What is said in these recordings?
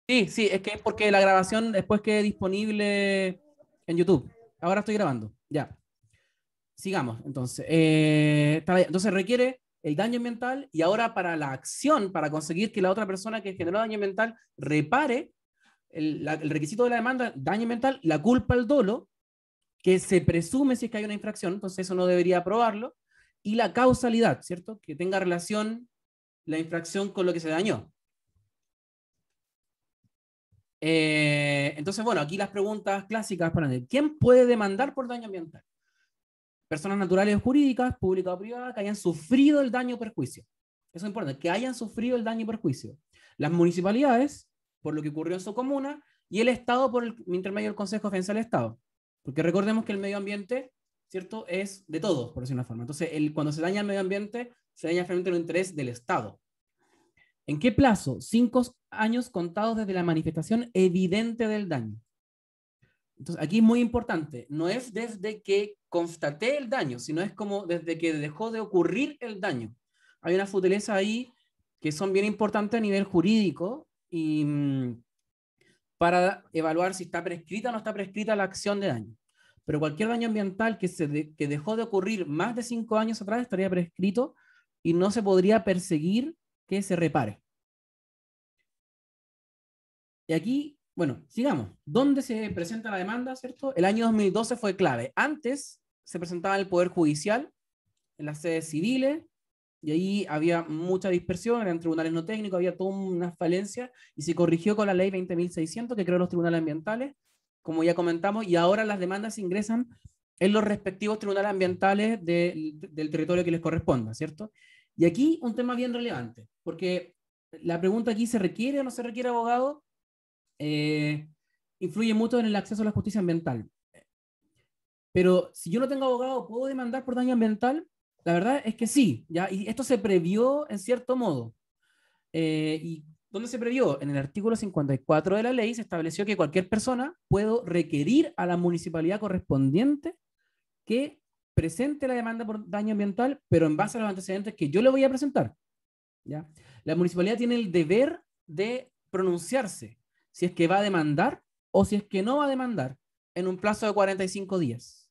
Sí, sí, es que es porque la grabación después quede disponible en YouTube. Ahora estoy grabando, ya. Sigamos, entonces. Está bien. Entonces requiere el daño ambiental y ahora para la acción, para conseguir que la otra persona que generó daño ambiental repare el requisito de la demanda, daño ambiental, la culpa, el dolo, que se presume si es que hay una infracción, entonces eso no debería aprobarlo, y la causalidad, ¿cierto? Que tenga relación la infracción con lo que se dañó. Entonces, bueno, aquí las preguntas clásicas para él. ¿Quién puede demandar por daño ambiental? Personas naturales o jurídicas, públicas o privadas, que hayan sufrido el daño o perjuicio. Eso es importante, que hayan sufrido el daño y perjuicio. Las municipalidades, por lo que ocurrió en su comuna, y el Estado por el intermedio del Consejo de Defensa del Estado. Porque recordemos que el medio ambiente, ¿cierto?, es de todos, por decir una forma. Entonces, cuando se daña el medio ambiente, se daña frente al interés del Estado. ¿En qué plazo? 5 años contados desde la manifestación evidente del daño. Entonces, aquí es muy importante, no es desde que constaté el daño, sino es como desde que dejó de ocurrir el daño. Hay una sutileza ahí que son bien importantes a nivel jurídico y para evaluar si está prescrita o no está prescrita la acción de daño. Pero cualquier daño ambiental que dejó de ocurrir más de 5 años atrás estaría prescrito y no se podría perseguir que se repare. Y aquí, bueno, sigamos. ¿Dónde se presenta la demanda, cierto? El año 2012 fue clave. Antes se presentaba en el Poder Judicial, en las sedes civiles, y ahí había mucha dispersión, eran tribunales no técnicos, había toda una falencia, y se corrigió con la ley 20.600 que creó los tribunales ambientales, como ya comentamos, y ahora las demandas se ingresan en los respectivos tribunales ambientales del territorio que les corresponda, ¿cierto? Y aquí un tema bien relevante, porque la pregunta aquí, ¿se requiere o no se requiere abogado? eh, Influye mucho en el acceso a la justicia ambiental. Pero si yo no tengo abogado, ¿puedo demandar por daño ambiental? La verdad es que sí, ¿ya? Y esto se previó en cierto modo. ¿Y dónde se previó? En el artículo 54 de la ley se estableció que cualquier persona puede requerir a la municipalidad correspondiente que presente la demanda por daño ambiental, pero en base a los antecedentes que yo le voy a presentar. ¿Ya? La municipalidad tiene el deber de pronunciarse si es que va a demandar o si es que no va a demandar en un plazo de 45 días.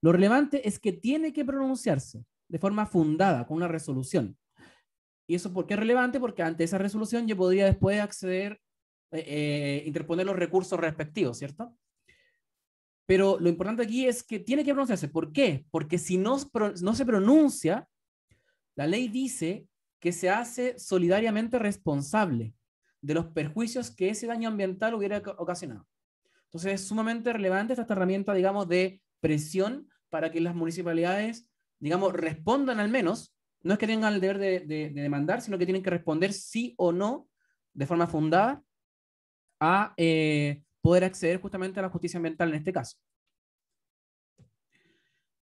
Lo relevante es que tiene que pronunciarse de forma fundada, con una resolución. ¿Y eso por qué es relevante? Porque ante esa resolución yo podría después acceder, interponer los recursos respectivos, ¿cierto? Pero lo importante aquí es que tiene que pronunciarse. ¿Por qué? Porque si no se pronuncia, la ley dice que se hace solidariamente responsable de los perjuicios que ese daño ambiental hubiera ocasionado. Entonces es sumamente relevante esta herramienta, digamos, de presión para que las municipalidades, digamos, respondan al menos, no es que tengan el deber de demandar, sino que tienen que responder sí o no, de forma fundada, a poder acceder justamente a la justicia ambiental en este caso.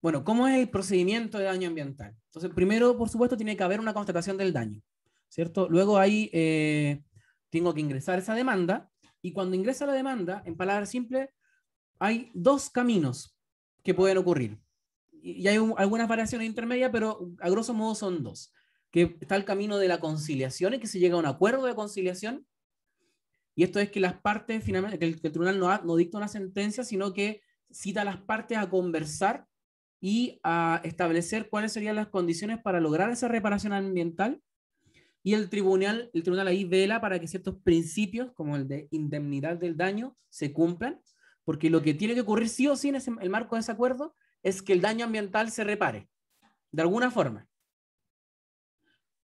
Bueno, ¿cómo es el procedimiento de daño ambiental? Entonces, primero, por supuesto, tiene que haber una constatación del daño, ¿cierto? Luego ahí tengo que ingresar esa demanda y cuando ingresa la demanda, en palabras simples, hay dos caminos que pueden ocurrir. Y hay algunas variaciones intermedias, pero a grosso modo son dos. Que está el camino de la conciliación y que se llega a un acuerdo de conciliación. Y esto es que las partes, finalmente, que el tribunal no dicta una sentencia, sino que cita a las partes a conversar y a establecer cuáles serían las condiciones para lograr esa reparación ambiental. Y el tribunal ahí vela para que ciertos principios, como el de indemnidad del daño, se cumplan, porque lo que tiene que ocurrir sí o sí en el marco de ese acuerdo es que el daño ambiental se repare, de alguna forma.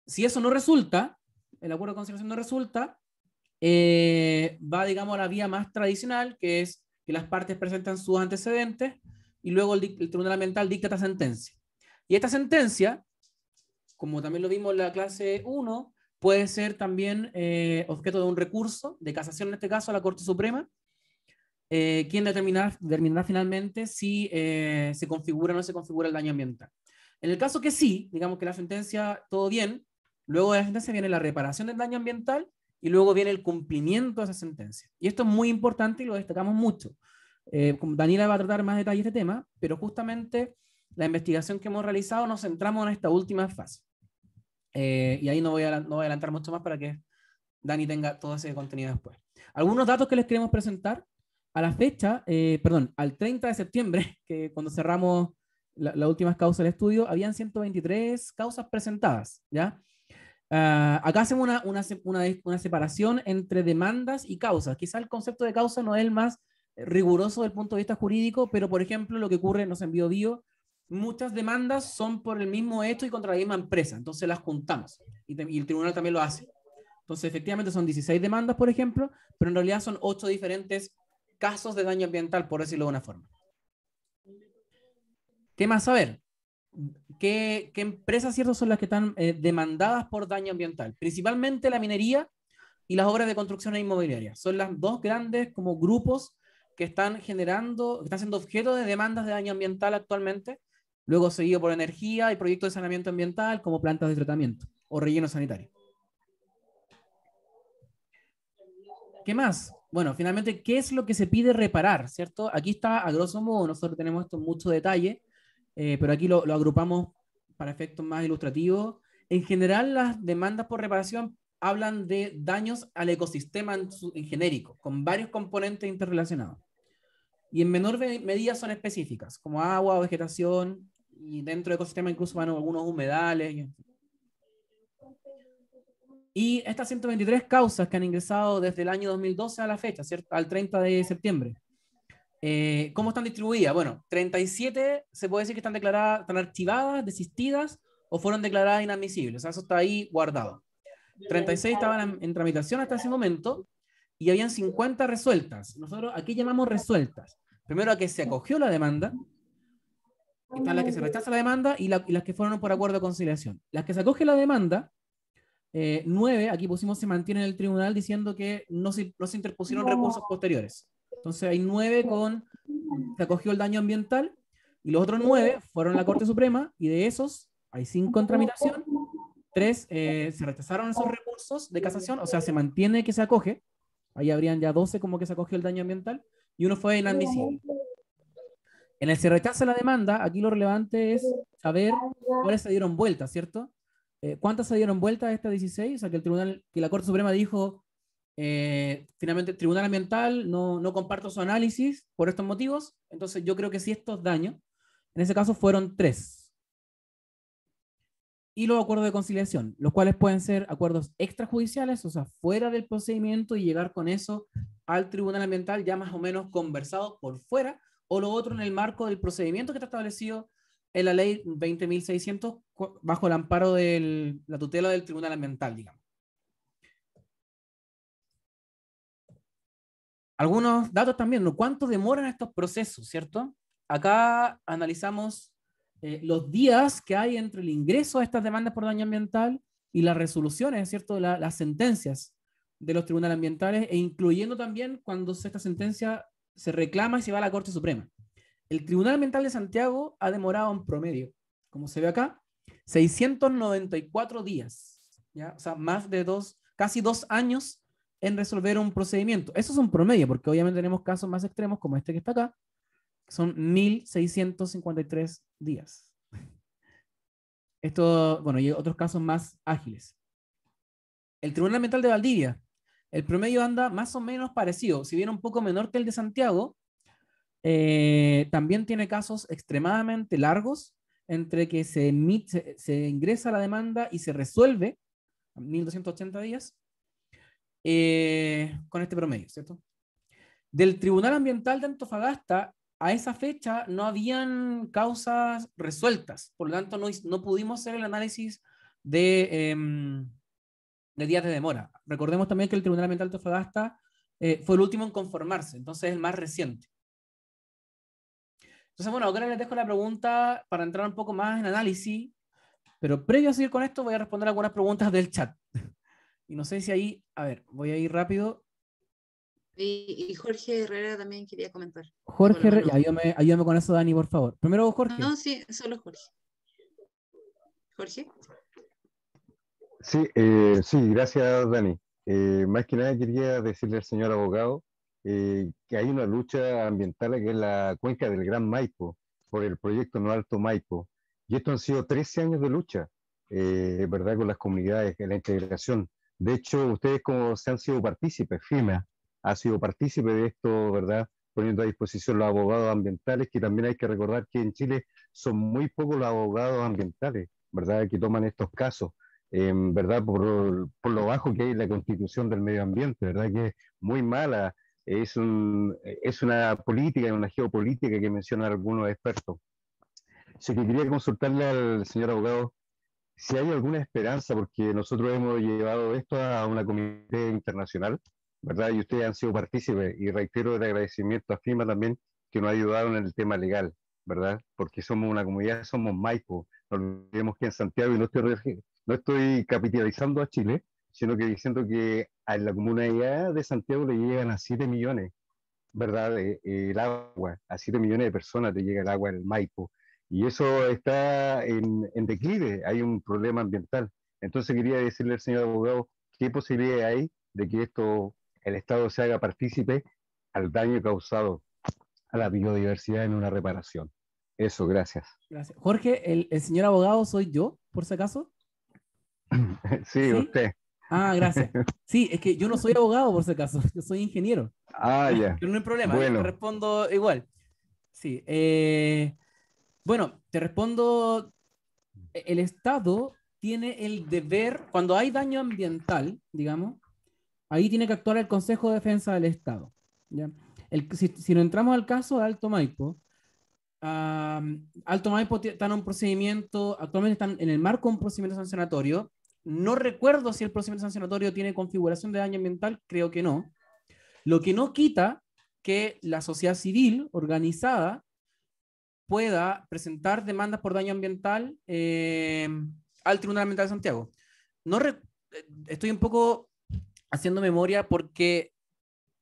Si eso no resulta, el acuerdo de conciliación no resulta, va, digamos, a la vía más tradicional, que es que las partes presentan sus antecedentes y luego el tribunal ambiental dicta esta sentencia. Y esta sentencia, como también lo vimos en la clase 1, puede ser también objeto de un recurso de casación, en este caso, a la Corte Suprema, quien determinará finalmente si se configura o no se configura el daño ambiental. En el caso que sí, digamos que la sentencia, todo bien, luego de la sentencia viene la reparación del daño ambiental y luego viene el cumplimiento de esa sentencia. Y esto es muy importante y lo destacamos mucho. Daniela va a tratar más detalle de este tema, pero justamente la investigación que hemos realizado nos centramos en esta última fase. Y ahí no voy a adelantar mucho más para que Dani tenga todo ese contenido después. Algunos datos que les queremos presentar. A la fecha, perdón, al 30 de septiembre, que cuando cerramos las últimas causas del estudio, habían 123 causas presentadas, ¿ya? Acá hacemos una separación entre demandas y causas. Quizá el concepto de causa no es el más riguroso desde el punto de vista jurídico, pero por ejemplo, lo que ocurre, nos envió Bio, muchas demandas son por el mismo hecho y contra la misma empresa, entonces las juntamos y el tribunal también lo hace. Entonces, efectivamente son 16 demandas, por ejemplo, pero en realidad son 8 diferentes casos de daño ambiental, por decirlo de una forma. ¿Qué más saber? ¿Qué empresas, cierto, son las que están demandadas por daño ambiental? Principalmente la minería y las obras de construcción e inmobiliaria. Son las dos grandes como grupos que están generando, que están siendo objeto de demandas de daño ambiental actualmente, luego seguido por energía y proyectos de saneamiento ambiental como plantas de tratamiento o relleno sanitario. ¿Qué más? Bueno, finalmente, ¿qué es lo que se pide reparar? ¿Cierto? Aquí está, a grosso modo, nosotros tenemos esto en mucho detalle, pero aquí lo agrupamos para efectos más ilustrativos. En general, las demandas por reparación hablan de daños al ecosistema en genérico, con varios componentes interrelacionados. Y en menor medida son específicas, como agua, vegetación, y dentro del ecosistema incluso van algunos humedales. Y estas 123 causas que han ingresado desde el año 2012 a la fecha, ¿cierto? Al 30 de septiembre. ¿Cómo están distribuidas? Bueno, 37 se puede decir que están declaradas, están archivadas, desistidas o fueron declaradas inadmisibles. O sea, eso está ahí guardado. 36 estaban en tramitación hasta ese momento y habían 50 resueltas. Nosotros aquí llamamos resueltas. Primero a que se acogió la demanda, están las que se rechaza la demanda y las que fueron por acuerdo de conciliación. Las que se acoge la demanda, 9, aquí pusimos se mantiene en el tribunal diciendo que no se interpusieron recursos posteriores. Entonces hay 9 se acogió el daño ambiental y los otros 9 fueron a la Corte Suprema y de esos hay 5 en tramitación, 3 se rechazaron esos recursos de casación, o sea, se mantiene que se acoge, ahí habrían ya 12 como que se acogió el daño ambiental y uno fue inadmisible. En el se rechaza la demanda, aquí lo relevante es saber cuáles se dieron vuelta, ¿cierto? ¿Cuántas se dieron vuelta de estas 16? O sea, que la Corte Suprema dijo, finalmente, el Tribunal Ambiental no comparto su análisis por estos motivos, entonces yo creo que sí estos daños, en ese caso fueron 3. Y los acuerdos de conciliación, los cuales pueden ser acuerdos extrajudiciales, o sea, fuera del procedimiento y llegar con eso al Tribunal Ambiental ya más o menos conversado por fuera, o lo otro en el marco del procedimiento que está establecido en la ley 20.600 bajo el amparo de la tutela del Tribunal Ambiental, digamos. Algunos datos también, ¿no? ¿Cuánto demoran estos procesos, cierto? Acá analizamos los días que hay entre el ingreso a estas demandas por daño ambiental y las resoluciones, ¿cierto? Las sentencias de los tribunales ambientales, e incluyendo también cuando esta sentencia se reclama y se va a la Corte Suprema. El Tribunal Ambiental de Santiago ha demorado en promedio, como se ve acá, 694 días, ¿ya? O sea, más de casi 2 años en resolver un procedimiento. Eso es un promedio, porque obviamente tenemos casos más extremos como este que está acá, que son 1.653 días. Esto, bueno, y otros casos más ágiles. El Tribunal Ambiental de Valdivia, el promedio anda más o menos parecido, si bien un poco menor que el de Santiago, también tiene casos extremadamente largos entre que se ingresa la demanda y se resuelve, 1.280 días, con este promedio, ¿cierto? Del Tribunal Ambiental de Antofagasta, a esa fecha no habían causas resueltas, por lo tanto no pudimos hacer el análisis de días de demora. Recordemos también que el Tribunal Ambiental de Antofagasta fue el último en conformarse, entonces es el más reciente. Entonces, bueno, ahora les dejo la pregunta para entrar un poco más en análisis, pero previo a seguir con esto voy a responder algunas preguntas del chat. Y no sé si ahí, a ver, voy a ir rápido. Y Jorge Herrera también quería comentar. Jorge Herrera, ayúdame con eso, Dani, por favor. Primero Jorge. No, sí, solo Jorge. Jorge. Sí, gracias, Dani. Más que nada quería decirle al señor abogado que hay una lucha ambiental que es la cuenca del Gran Maipo por el proyecto No Alto Maipo. Y esto han sido 13 años de lucha, ¿verdad? Con las comunidades, en la integración. De hecho, ustedes como se han sido partícipes, firmes, ha sido partícipe de esto, ¿verdad? Poniendo a disposición los abogados ambientales, que también hay que recordar que en Chile son muy pocos los abogados ambientales, ¿verdad? Que toman estos casos, ¿verdad? Por lo bajo que hay en la constitución del medio ambiente, ¿verdad? Que es muy mala, es una política, una geopolítica que mencionan algunos expertos. Así que quería consultarle al señor abogado si hay alguna esperanza, porque nosotros hemos llevado esto a una comité internacional, ¿verdad? Y ustedes han sido partícipes, y reitero el agradecimiento a FIMA también, que nos ha ayudado en el tema legal, ¿verdad? Porque somos una comunidad, somos Maipo, no olvidemos que en Santiago, y no estoy capitalizando a Chile, sino que diciendo que a la comunidad de Santiago le llegan a 7 millones, ¿verdad? El agua, a 7 millones de personas te llega el agua en el Maipo, y eso está en declive, hay un problema ambiental. Entonces quería decirle al señor abogado, ¿qué posibilidad hay de que el Estado se haga partícipe al daño causado a la biodiversidad en una reparación? Eso, gracias. Gracias. Jorge, el señor abogado soy yo, por si acaso. Sí, ¿Sí? usted. Ah, gracias. Sí, es que yo no soy abogado, por si acaso, yo soy ingeniero. Ah, ya. Pero no hay problema, te Bueno, respondo igual. Sí. Bueno, te respondo. El Estado tiene el deber, cuando hay daño ambiental, digamos, ahí tiene que actuar el Consejo de Defensa del Estado. ¿Ya? Si nos entramos al caso de Alto Maipo, Alto Maipo está en un procedimiento, actualmente están en el marco de un procedimiento sancionatorio. No recuerdo si el procedimiento sancionatorio tiene configuración de daño ambiental, creo que no. Lo que no quita que la sociedad civil organizada pueda presentar demandas por daño ambiental al Tribunal Ambiental de Santiago. No estoy un poco haciendo memoria porque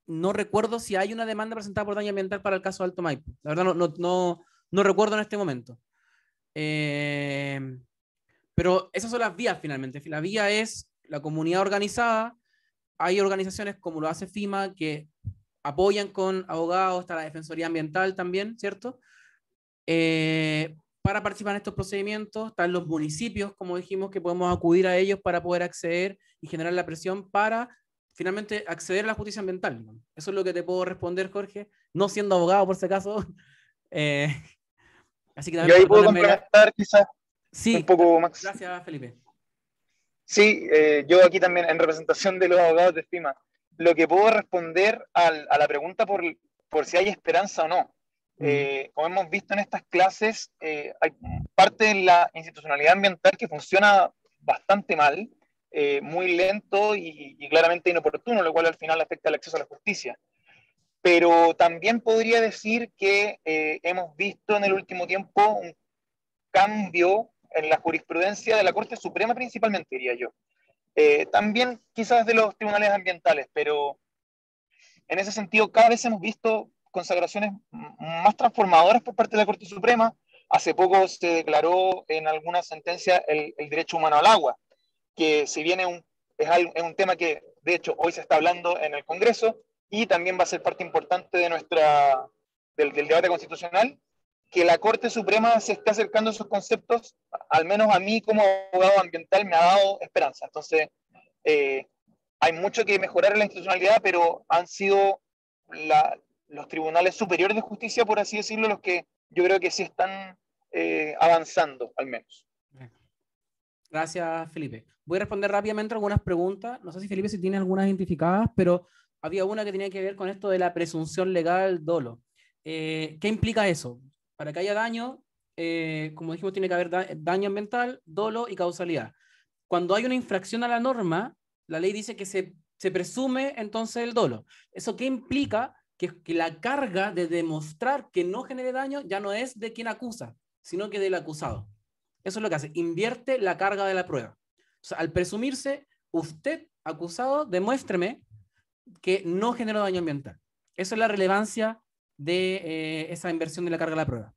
no recuerdo si hay una demanda presentada por daño ambiental para el caso de Alto Maipo. La verdad no recuerdo en este momento. Pero esas son las vías finalmente. La vía es la comunidad organizada. Hay organizaciones como lo hace FIMA que apoyan con abogados, está la Defensoría Ambiental también, ¿cierto? Para participar en estos procedimientos. Están los municipios, como dijimos, que podemos acudir a ellos para poder acceder y generar la presión para finalmente acceder a la justicia ambiental. Eso es lo que te puedo responder, Jorge, no siendo abogado por si acaso. Así que Yo también ahí puedo perdónenme complementar quizás un Sí, poco, Max. gracias, Felipe. Sí, yo aquí también en representación de los abogados de FIMA, lo que puedo responder a la pregunta por si hay esperanza o no. Como hemos visto en estas clases, hay parte de la institucionalidad ambiental que funciona bastante mal, muy lento y claramente inoportuno, lo cual al final afecta el acceso a la justicia. Pero también podría decir que hemos visto en el último tiempo un cambio en la jurisprudencia de la Corte Suprema principalmente, diría yo. También quizás de los tribunales ambientales, pero en ese sentido cada vez hemos visto consagraciones más transformadoras por parte de la Corte Suprema. Hace poco se declaró en alguna sentencia el derecho humano al agua, que si bien es un tema que de hecho hoy se está hablando en el Congreso y también va a ser parte importante de del debate constitucional, que la Corte Suprema se esté acercando a esos conceptos, al menos a mí como abogado ambiental me ha dado esperanza. Entonces, hay mucho que mejorar en la institucionalidad, pero han sido los tribunales superiores de justicia, por así decirlo, los que yo creo que sí están avanzando, al menos. Gracias, Felipe. Voy a responder rápidamente algunas preguntas. No sé si Felipe si tiene algunas identificadas, pero había una que tenía que ver con esto de la presunción legal dolo. ¿Qué implica eso? Para que haya daño, como dijimos, tiene que haber daño ambiental, dolo y causalidad. Cuando hay una infracción a la norma, la ley dice que se presume entonces el dolo. ¿Eso qué implica? Que la carga de demostrar que no genere daño ya no es de quien acusa, sino que del acusado. Eso es lo que hace, invierte la carga de la prueba. O sea, al presumirse, usted, acusado, demuéstreme que no generó daño ambiental. Esa es la relevancia de esa inversión de la carga de la prueba.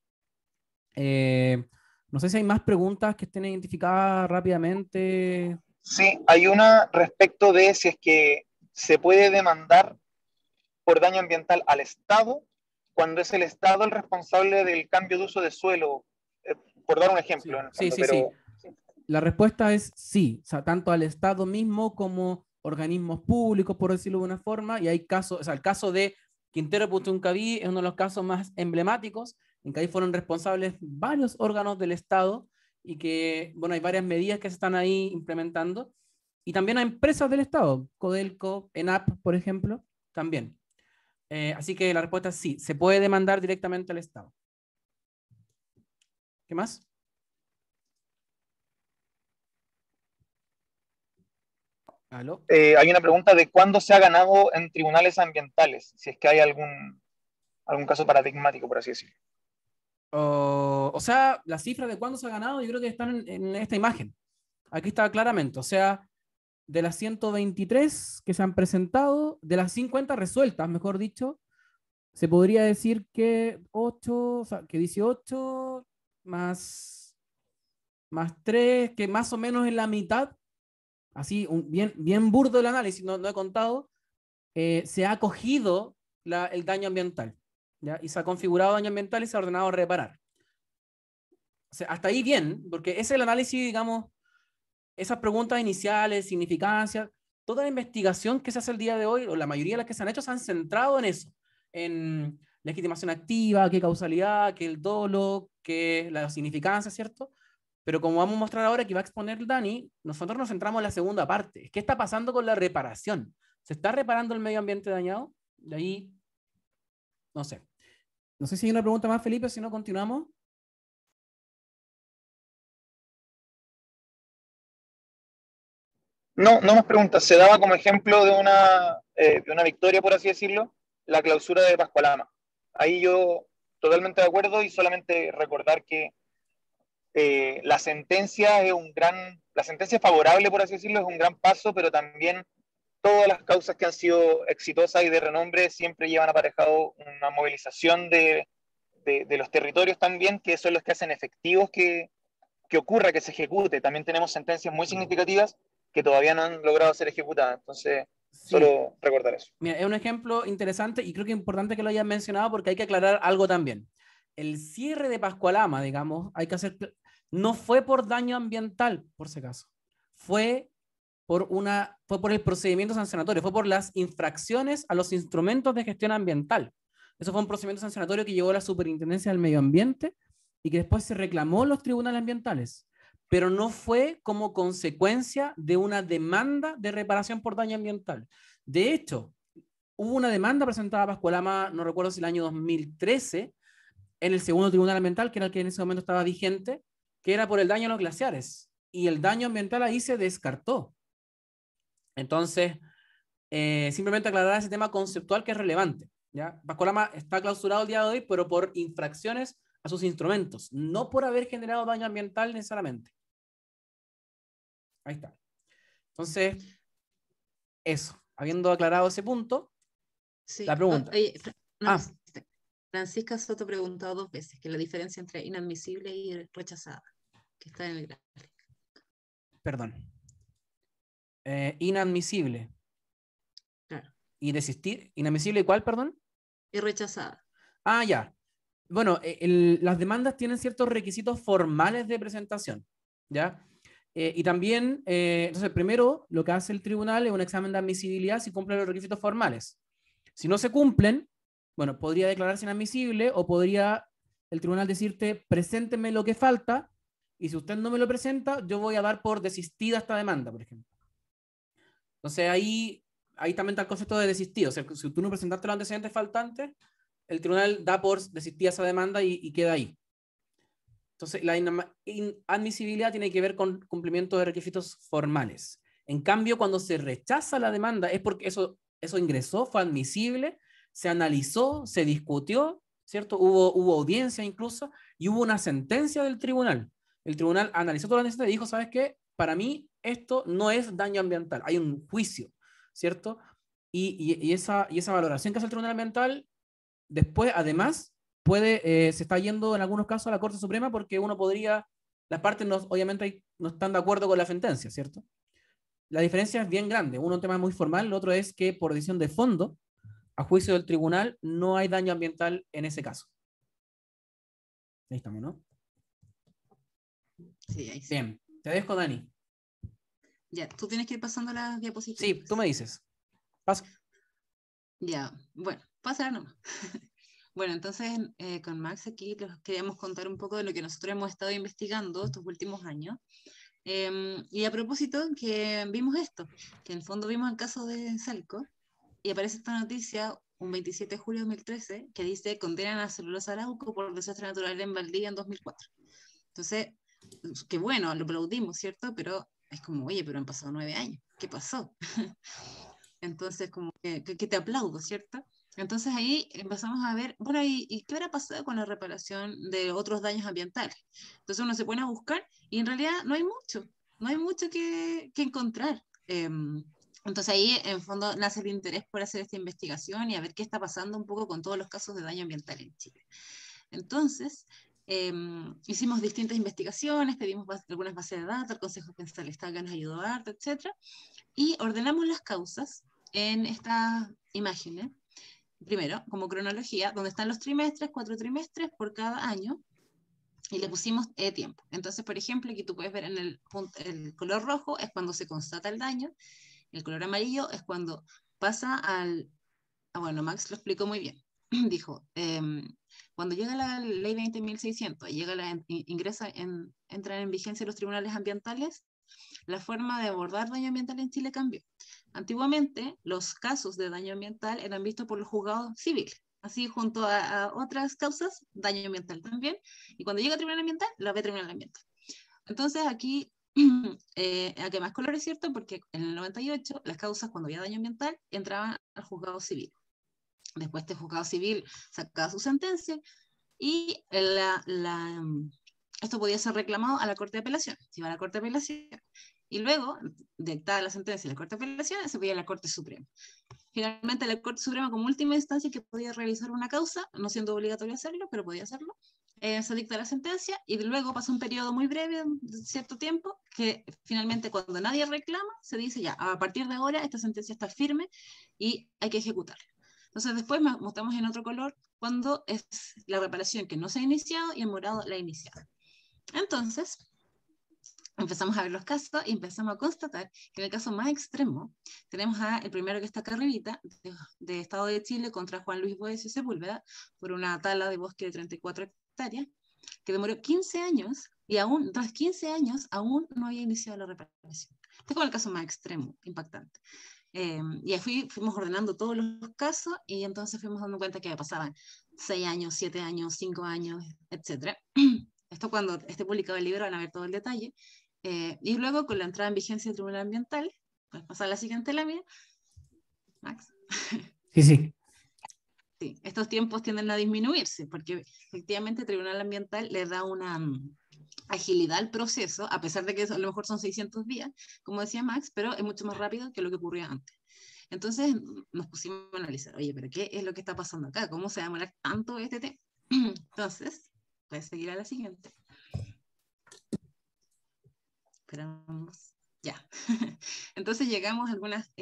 No sé si hay más preguntas que estén identificadas rápidamente. Sí, hay una respecto de si es que se puede demandar por daño ambiental al Estado cuando es el Estado el responsable del cambio de uso de suelo, por dar un ejemplo. Sí. La respuesta es sí, o sea, tanto al Estado mismo como organismos públicos, por decirlo de una forma, y hay casos, o sea, el caso de Quintero Puchuncaví es uno de los casos más emblemáticos, en que ahí fueron responsables varios órganos del Estado y que, bueno, hay varias medidas que se están ahí implementando, y también a empresas del Estado, Codelco, ENAP, por ejemplo, también. Así que la respuesta es sí, se puede demandar directamente al Estado. ¿Qué más? ¿Aló? Hay una pregunta de cuándo se ha ganado en tribunales ambientales, si es que hay algún caso paradigmático, por así decirlo. O sea, las cifras de cuándo se ha ganado, yo creo que están en esta imagen. Aquí está claramente. O sea, de las 123 que se han presentado, de las 50 resueltas, mejor dicho, se podría decir que 8, o sea, que 18 más 3, que más o menos en la mitad, así, bien burdo el análisis, no he contado, se ha cogido el daño ambiental, ¿ya? Y se ha configurado daño ambiental y se ha ordenado reparar. O sea, hasta ahí bien, porque ese es el análisis, digamos, esas preguntas iniciales, significancia, toda la investigación que se hace el día de hoy, o la mayoría de las que se han hecho, se han centrado en eso, en legitimación activa, qué causalidad, qué el dolo, qué la significancia, ¿cierto? Pero como vamos a mostrar ahora que va a exponer Dani, nosotros nos centramos en la segunda parte. ¿Qué está pasando con la reparación? ¿Se está reparando el medio ambiente dañado? De ahí, no sé. No sé si hay una pregunta más, Felipe, si no continuamos. No, no más preguntas. Se daba como ejemplo de una victoria, por así decirlo, la clausura de Pascualama. Ahí yo totalmente de acuerdo y solamente recordar que la sentencia la sentencia favorable, por así decirlo, es un gran paso, pero también todas las causas que han sido exitosas y de renombre siempre llevan aparejado una movilización de los territorios también, que son los que hacen efectivos que ocurra, que se ejecute. También tenemos sentencias muy significativas que todavía no han logrado ser ejecutadas. Entonces, Sí. solo recordar eso. Mira, es un ejemplo interesante y creo que es importante que lo hayan mencionado porque hay que aclarar algo también. El cierre de Pascualama, digamos, hay que hacer, no fue por daño ambiental, por si acaso. Fue fue por el procedimiento sancionatorio, fue por las infracciones a los instrumentos de gestión ambiental. Eso fue un procedimiento sancionatorio que llevó a la Superintendencia del Medio Ambiente y que después se reclamó en los tribunales ambientales, pero no fue como consecuencia de una demanda de reparación por daño ambiental. De hecho, hubo una demanda presentada a Pascualama, no recuerdo si el año 2013, en el segundo tribunal ambiental, que era el que en ese momento estaba vigente, que era por el daño a los glaciares. Y el daño ambiental ahí se descartó. Entonces, simplemente aclarar ese tema conceptual que es relevante. ¿Ya? Pascualama está clausurado el día de hoy, pero por infracciones a sus instrumentos, no por haber generado daño ambiental necesariamente. Ahí está. Entonces, eso. Habiendo aclarado ese punto, Sí. la pregunta. Oye, Ah, Francisca Soto ha preguntado 2 veces que la diferencia entre inadmisible y rechazada, que está en el gráfico. perdón. Inadmisible. Claro. ¿Y desistir? ¿Inadmisible y cuál, perdón? Y rechazada. Ah, ya. Bueno, las demandas tienen ciertos requisitos formales de presentación, ¿ya? Y también, entonces, primero, lo que hace el tribunal es un examen de admisibilidad si cumple los requisitos formales. Si no se cumplen, bueno, podría declararse inadmisible o podría el tribunal decirte, presénteme lo que falta, y si usted no me lo presenta, yo voy a dar por desistida esta demanda, por ejemplo. Entonces, ahí también está el concepto de desistido. O sea, si tú no presentaste los antecedentes faltantes, el tribunal da por desistida esa demanda y queda ahí. Entonces, la inadmisibilidad tiene que ver con cumplimiento de requisitos formales. En cambio, cuando se rechaza la demanda, es porque eso ingresó, fue admisible, se analizó, se discutió, ¿cierto? Hubo audiencia incluso, y hubo una sentencia del tribunal. El tribunal analizó toda la sentencia y dijo, ¿sabes qué? Para mí esto no es daño ambiental, hay un juicio, ¿cierto? Y esa valoración que hace el tribunal ambiental, después, además, se está yendo en algunos casos a la Corte Suprema porque las partes obviamente no están de acuerdo con la sentencia, ¿cierto? La diferencia es bien grande. Uno, un tema muy formal, el otro es que por decisión de fondo, a juicio del tribunal, no hay daño ambiental en ese caso. Ahí estamos, ¿no? Sí, ahí sí. Bien, te dejo, Dani. Ya, tú tienes que ir pasando las diapositivas. Sí, tú me dices. Paso. Ya, bueno, pasa nomás. Bueno, entonces con Max aquí les queríamos contar un poco de lo que nosotros hemos estado investigando estos últimos años. Y a propósito que vimos esto, que en el fondo vimos el caso de Salco, y aparece esta noticia un 27 de julio de 2013 que dice: condenan a Celulosa Arauco por desastre natural en Valdivia en 2004. Entonces, qué bueno, lo aplaudimos, ¿cierto? Pero es como, oye, pero han pasado 9 años, ¿qué pasó? Entonces, como que te aplaudo, ¿cierto? Entonces ahí empezamos a ver, bueno, ¿y qué habrá pasado con la reparación de otros daños ambientales? Entonces uno se pone a buscar y en realidad no hay mucho que encontrar. Entonces ahí en fondo nace el interés por hacer esta investigación y a ver qué está pasando un poco con todos los casos de daño ambiental en Chile. Entonces, hicimos distintas investigaciones, pedimos algunas bases de datos, el Consejo Pensar el Estado que nos ayudó harto, etc. Y ordenamos las causas en estas imágenes. Primero, como cronología, donde están los trimestres, 4 trimestres por cada año, y le pusimos tiempo. Entonces, por ejemplo, aquí tú puedes ver en el color rojo es cuando se constata el daño, el color amarillo es cuando pasa al... bueno, Max lo explicó muy bien. Dijo, cuando llega la ley 20.600, entran en vigencia los tribunales ambientales, la forma de abordar daño ambiental en Chile cambió. Antiguamente, los casos de daño ambiental eran vistos por los juzgados civiles, así junto a otras causas, daño ambiental también, y cuando llega a tribunal ambiental, la ve tribunal ambiental. Entonces aquí, aquí más color es cierto, porque en el 98 las causas cuando había daño ambiental entraban al juzgado civil. Después este juzgado civil sacaba su sentencia y esto podía ser reclamado a la Corte de Apelación. Se iba a la Corte de Apelación y luego, dictada la sentencia de la Corte de Apelación, se podía a la Corte Suprema. Finalmente la Corte Suprema como última instancia que podía realizar una causa, no siendo obligatorio hacerlo, pero podía hacerlo, se dicta la sentencia y luego pasa un periodo muy breve, de cierto tiempo, que finalmente cuando nadie reclama, se dice ya, a partir de ahora esta sentencia está firme y hay que ejecutarla. Entonces después mostramos en otro color cuando es la reparación que no se ha iniciado y en morado la iniciada. Entonces, empezamos a ver los casos y empezamos a constatar que en el caso más extremo tenemos el primero que está acá arribita, de Estado de Chile contra Juan Luis Boecio Sepúlveda por una tala de bosque de 34 hectáreas, que demoró 15 años y aún, tras 15 años, aún no había iniciado la reparación. Este es como el caso más extremo, impactante. Y ahí fuimos ordenando todos los casos y entonces fuimos dando cuenta que pasaban 6 años, 7 años, 5 años, etc. Esto cuando esté publicado el libro van a ver todo el detalle. Y luego con la entrada en vigencia del Tribunal Ambiental, pues pasar a la siguiente lámina, Max. Sí, sí. Sí, estos tiempos tienden a disminuirse porque efectivamente el Tribunal Ambiental le da una agilidad al proceso, a pesar de que a lo mejor son 600 días, como decía Max, pero es mucho más rápido que lo que ocurría antes. Entonces nos pusimos a analizar, oye, pero ¿qué es lo que está pasando acá? ¿Cómo se va a demorar tanto este tema? Entonces, puedes seguir a la siguiente. Esperamos. Ya. Entonces llegamos a algunas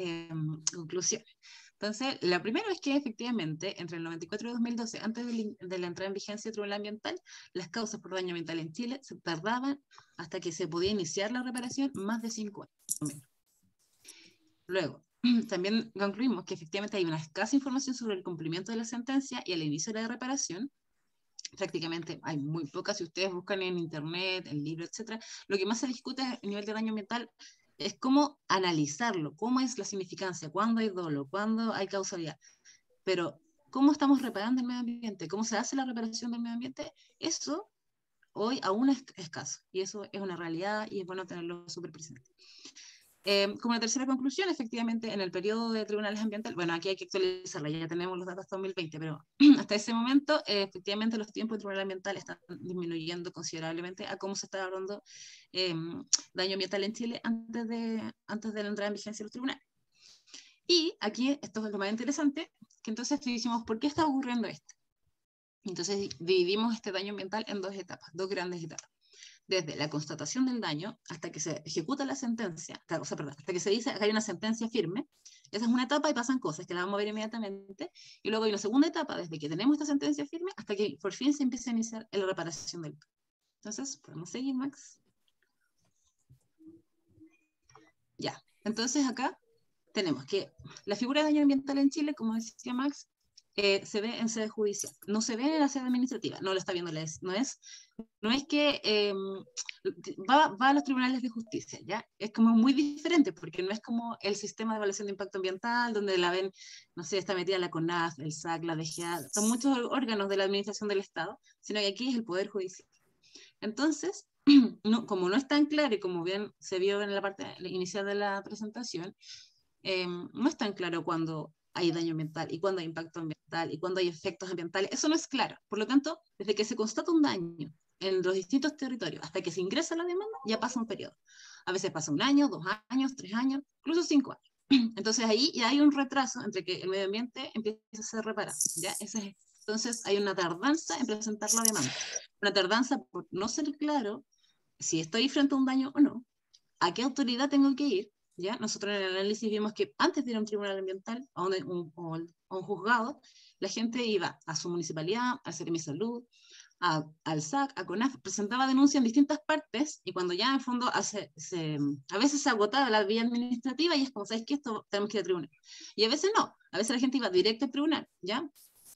conclusiones. Entonces, la primera es que efectivamente, entre el 94 y 2012, antes de la entrada en vigencia del Tribunal Ambiental, las causas por daño ambiental en Chile se tardaban hasta que se podía iniciar la reparación más de 5 años. Luego, también concluimos que efectivamente hay una escasa información sobre el cumplimiento de la sentencia y el inicio de la reparación. Prácticamente hay muy pocas, si ustedes buscan en internet, en libros, etc. Lo que más se discute a nivel de daño ambiental es cómo analizarlo, cómo es la significancia, cuándo hay dolo, cuándo hay causalidad. Pero, ¿cómo estamos reparando el medio ambiente? ¿Cómo se hace la reparación del medio ambiente? Eso hoy aún es escaso. Y eso es una realidad y es bueno tenerlo súper presente. Como la tercera conclusión, efectivamente, en el periodo de tribunales ambientales, bueno, aquí hay que actualizarla, ya tenemos los datos hasta 2020, pero hasta ese momento, efectivamente, los tiempos de tribunal ambiental están disminuyendo considerablemente a cómo se está hablando daño ambiental en Chile antes de la entrada en vigencia de los tribunales. Y aquí, esto es lo más interesante, que entonces decimos, ¿por qué está ocurriendo esto? Entonces dividimos este daño ambiental en dos etapas, dos grandes etapas. Desde la constatación del daño hasta que se ejecuta la sentencia, hasta que se dice que hay una sentencia firme. Esa es una etapa y pasan cosas que la vamos a ver inmediatamente. Y luego hay una segunda etapa, desde que tenemos esta sentencia firme hasta que por fin se empieza a iniciar la reparación del daño. Entonces, podemos seguir, Max. Ya, entonces acá tenemos que la figura de daño ambiental en Chile, como decía Max, se ve en sede judicial, no se ve en la sede administrativa, no lo está viendo no es que va a los tribunales de justicia, ¿ya? Es como muy diferente, porque no es como el sistema de evaluación de impacto ambiental, donde la ven, no sé, está metida la CONAF, el SAC, la DGA, son muchos órganos de la administración del Estado, sino que aquí es el Poder Judicial. Entonces, no, como no es tan claro y como bien se vio en la parte inicial de la presentación, no es tan claro cuando hay daño ambiental y cuando hay impacto ambiental y cuando hay efectos ambientales. Eso no es claro. Por lo tanto, desde que se constata un daño en los distintos territorios hasta que se ingresa la demanda, ya pasa un periodo. A veces pasa 1 año, 2 años, 3 años, incluso 5 años. Entonces ahí ya hay un retraso entre que el medio ambiente empieza a ser reparado. ¿Ya? Entonces hay una tardanza en presentar la demanda. Una tardanza por no ser claro si estoy frente a un daño o no, a qué autoridad tengo que ir. ¿Ya? Nosotros en el análisis vimos que antes de ir a un tribunal ambiental o a un juzgado, la gente iba a su municipalidad, al Servicio de Salud, al SAC, a CONAF, presentaba denuncia en distintas partes y cuando ya en fondo a veces se agotaba la vía administrativa y es como, ¿sabes qué? Esto tenemos que ir al tribunal. Y a veces no, a veces la gente iba directo al tribunal, ¿ya?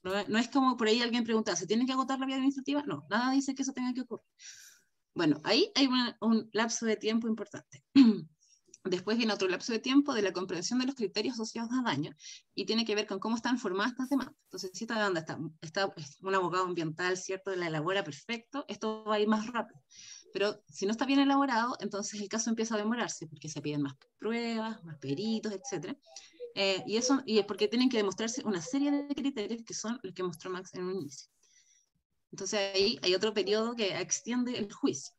No es como por ahí alguien pregunta, ¿se tiene que agotar la vía administrativa? No, nada dice que eso tenga que ocurrir. Bueno, ahí hay un lapso de tiempo importante. Después viene otro lapso de tiempo de la comprensión de los criterios asociados a daño y tiene que ver con cómo están formadas estas demandas. Entonces, si esta demanda está un abogado ambiental, ¿cierto?, la elabora perfecto, esto va a ir más rápido. Pero si no está bien elaborado, entonces el caso empieza a demorarse porque se piden más pruebas, más peritos, etc. Y es porque tienen que demostrarse una serie de criterios que son los que mostró Max en un inicio. Entonces ahí hay otro periodo que extiende el juicio.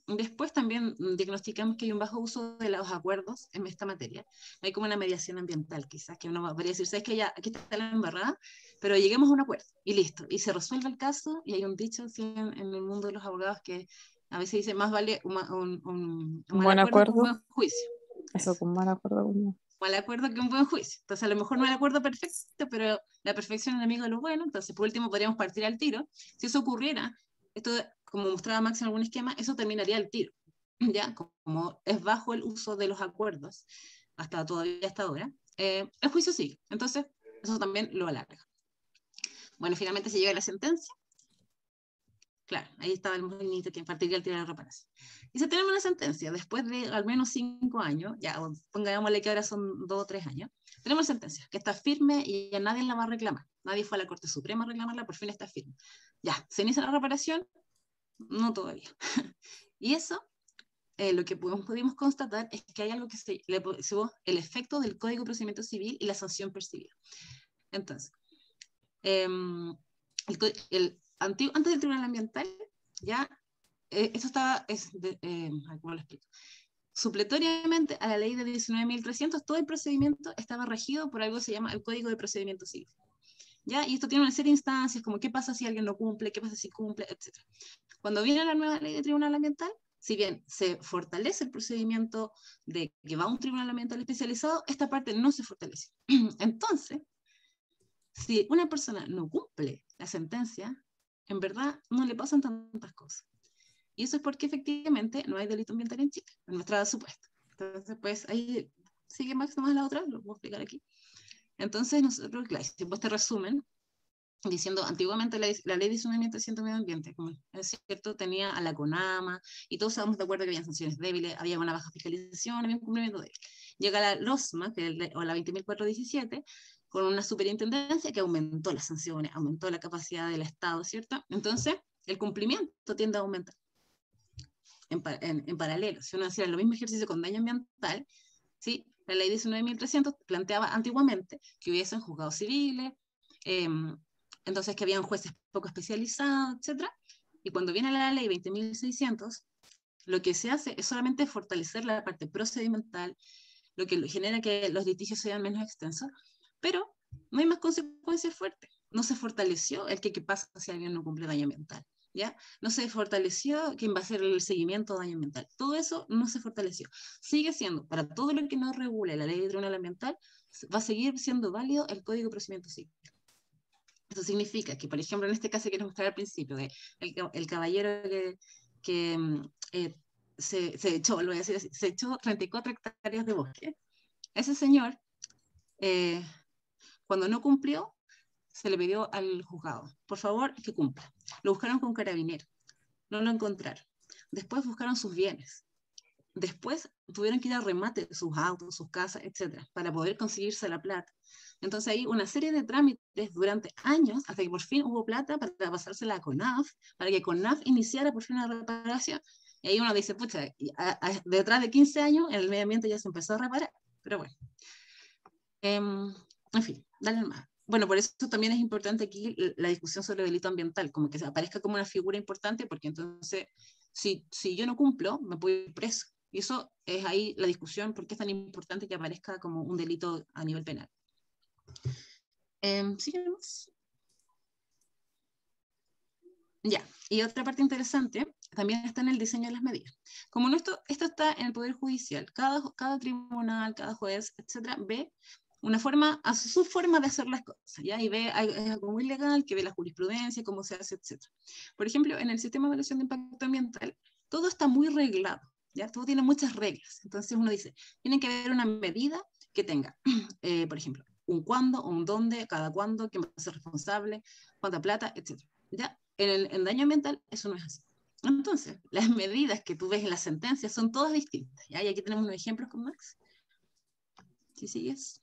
Después también diagnosticamos que hay un bajo uso de los acuerdos en esta materia. Hay como una mediación ambiental, quizás, que uno podría decir, sabes que ya aquí está la embarrada, pero lleguemos a un acuerdo y listo. Y se resuelve el caso y hay un dicho así en el mundo de los abogados que a veces dice, más vale un mal buen acuerdo que un acuerdo. buen juicio. Eso, con mal acuerdo. Mal acuerdo que un buen juicio. Entonces a lo mejor no es el acuerdo perfecto, pero la perfección es enemigo de lo bueno. Entonces por último podríamos partir al tiro. Si eso ocurriera, esto como mostraba Max en algún esquema, eso terminaría al tiro, ¿ya? Como es bajo el uso de los acuerdos, hasta ahora, el juicio sigue. Entonces, eso también lo alarga. Bueno, finalmente se llega a la sentencia. Claro, ahí estaba el molinito que partiría al tiro de la reparación. Y si tenemos una sentencia, después de al menos 5 años, ya pongámosle que ahora son 2 o 3 años, tenemos sentencia que está firme y ya nadie la va a reclamar. Nadie fue a la Corte Suprema a reclamarla, por fin está firme. Ya, ¿se inicia la reparación? No todavía. Y eso, lo que pudimos constatar es que hay algo que se el efecto del Código de Procedimiento Civil y la sanción percibida. Entonces, antes del Tribunal Ambiental, ya, eso estaba, ¿cómo lo explico? Supletoriamente a la ley de 19.300, todo el procedimiento estaba regido por algo que se llama el Código de Procedimiento Civil. ¿Ya? Y esto tiene una serie de instancias, como qué pasa si alguien no cumple, qué pasa si cumple, etc. Cuando viene la nueva ley de Tribunal Ambiental, si bien se fortalece el procedimiento de que va a un tribunal ambiental especializado, esta parte no se fortalece. Entonces, si una persona no cumple la sentencia, en verdad no le pasan tantas cosas. Y eso es porque efectivamente no hay delito ambiental en Chile, en nuestra supuesta. Entonces, pues ahí sigue Max nomás la otra, lo voy a explicar aquí. Entonces, nosotros, claro, hicimos este resumen diciendo, antiguamente la ley de 19.300 medio ambiente, como es cierto, tenía a la CONAMA, y todos estábamos de acuerdo que había sanciones débiles, había una baja fiscalización, había un cumplimiento débil. Llega la LOSMA, o la 20.417, con una superintendencia que aumentó las sanciones, aumentó la capacidad del Estado, ¿cierto? Entonces, el cumplimiento tiende a aumentar. En paralelo, si uno hacía el mismo ejercicio con daño ambiental, ¿sí? La ley 19.300 planteaba antiguamente que hubiesen juzgados civiles, entonces que habían jueces poco especializados, etc. Y cuando viene la ley 20.600, lo que se hace es solamente fortalecer la parte procedimental, lo que genera que los litigios sean menos extensos, pero no hay más consecuencias fuertes. No se fortaleció el que pasa si alguien no cumple daño ambiental, ¿ya? No se fortaleció quién va a hacer el seguimiento de daño ambiental. Todo eso no se fortaleció. Sigue siendo, para todo lo que no regule la ley de tribunal ambiental, va a seguir siendo válido el Código de Procedimiento Civil. Eso significa que, por ejemplo, en este caso que les mostré al principio, el caballero que se echó, lo voy a decir así, se echó 34 hectáreas de bosque. Ese señor, cuando no cumplió, se le pidió al juzgado, por favor, que cumpla. Lo buscaron con carabineros, no lo encontraron. Después buscaron sus bienes. Después tuvieron que ir a remate de sus autos, sus casas, etcétera, para poder conseguirse la plata. Entonces hay una serie de trámites durante años hasta que por fin hubo plata para pasársela a CONAF, para que CONAF iniciara por fin una reparación. Y ahí uno dice, pucha, detrás de 15 años el medio ambiente ya se empezó a reparar. Pero bueno, en fin, dale más. Bueno, por eso también es importante aquí la discusión sobre el delito ambiental, como que se aparezca como una figura importante, porque entonces, si yo no cumplo, me puedo ir preso. Y eso es ahí la discusión, por qué es tan importante que aparezca como un delito a nivel penal. Sigamos. Ya, y otra parte interesante también está en el diseño de las medidas. Como esto está en el Poder Judicial, cada tribunal, cada juez, etcétera, ve una forma, a su forma de hacer las cosas, ¿ya? Y ve, es algo muy legal, que ve la jurisprudencia, cómo se hace, etcétera. Por ejemplo, en el sistema de evaluación de impacto ambiental, todo está muy reglado, ¿ya? Todo tiene muchas reglas. Entonces uno dice, tiene que haber una medida que tenga, por ejemplo, un cuándo, un dónde, cada cuándo, quién va a ser responsable, cuánta plata, etcétera. ¿Ya? En daño ambiental eso no es así. Entonces, las medidas que tú ves en la sentencia son todas distintas, ¿ya? Y aquí tenemos unos ejemplos con Max. ¿Sí sigues?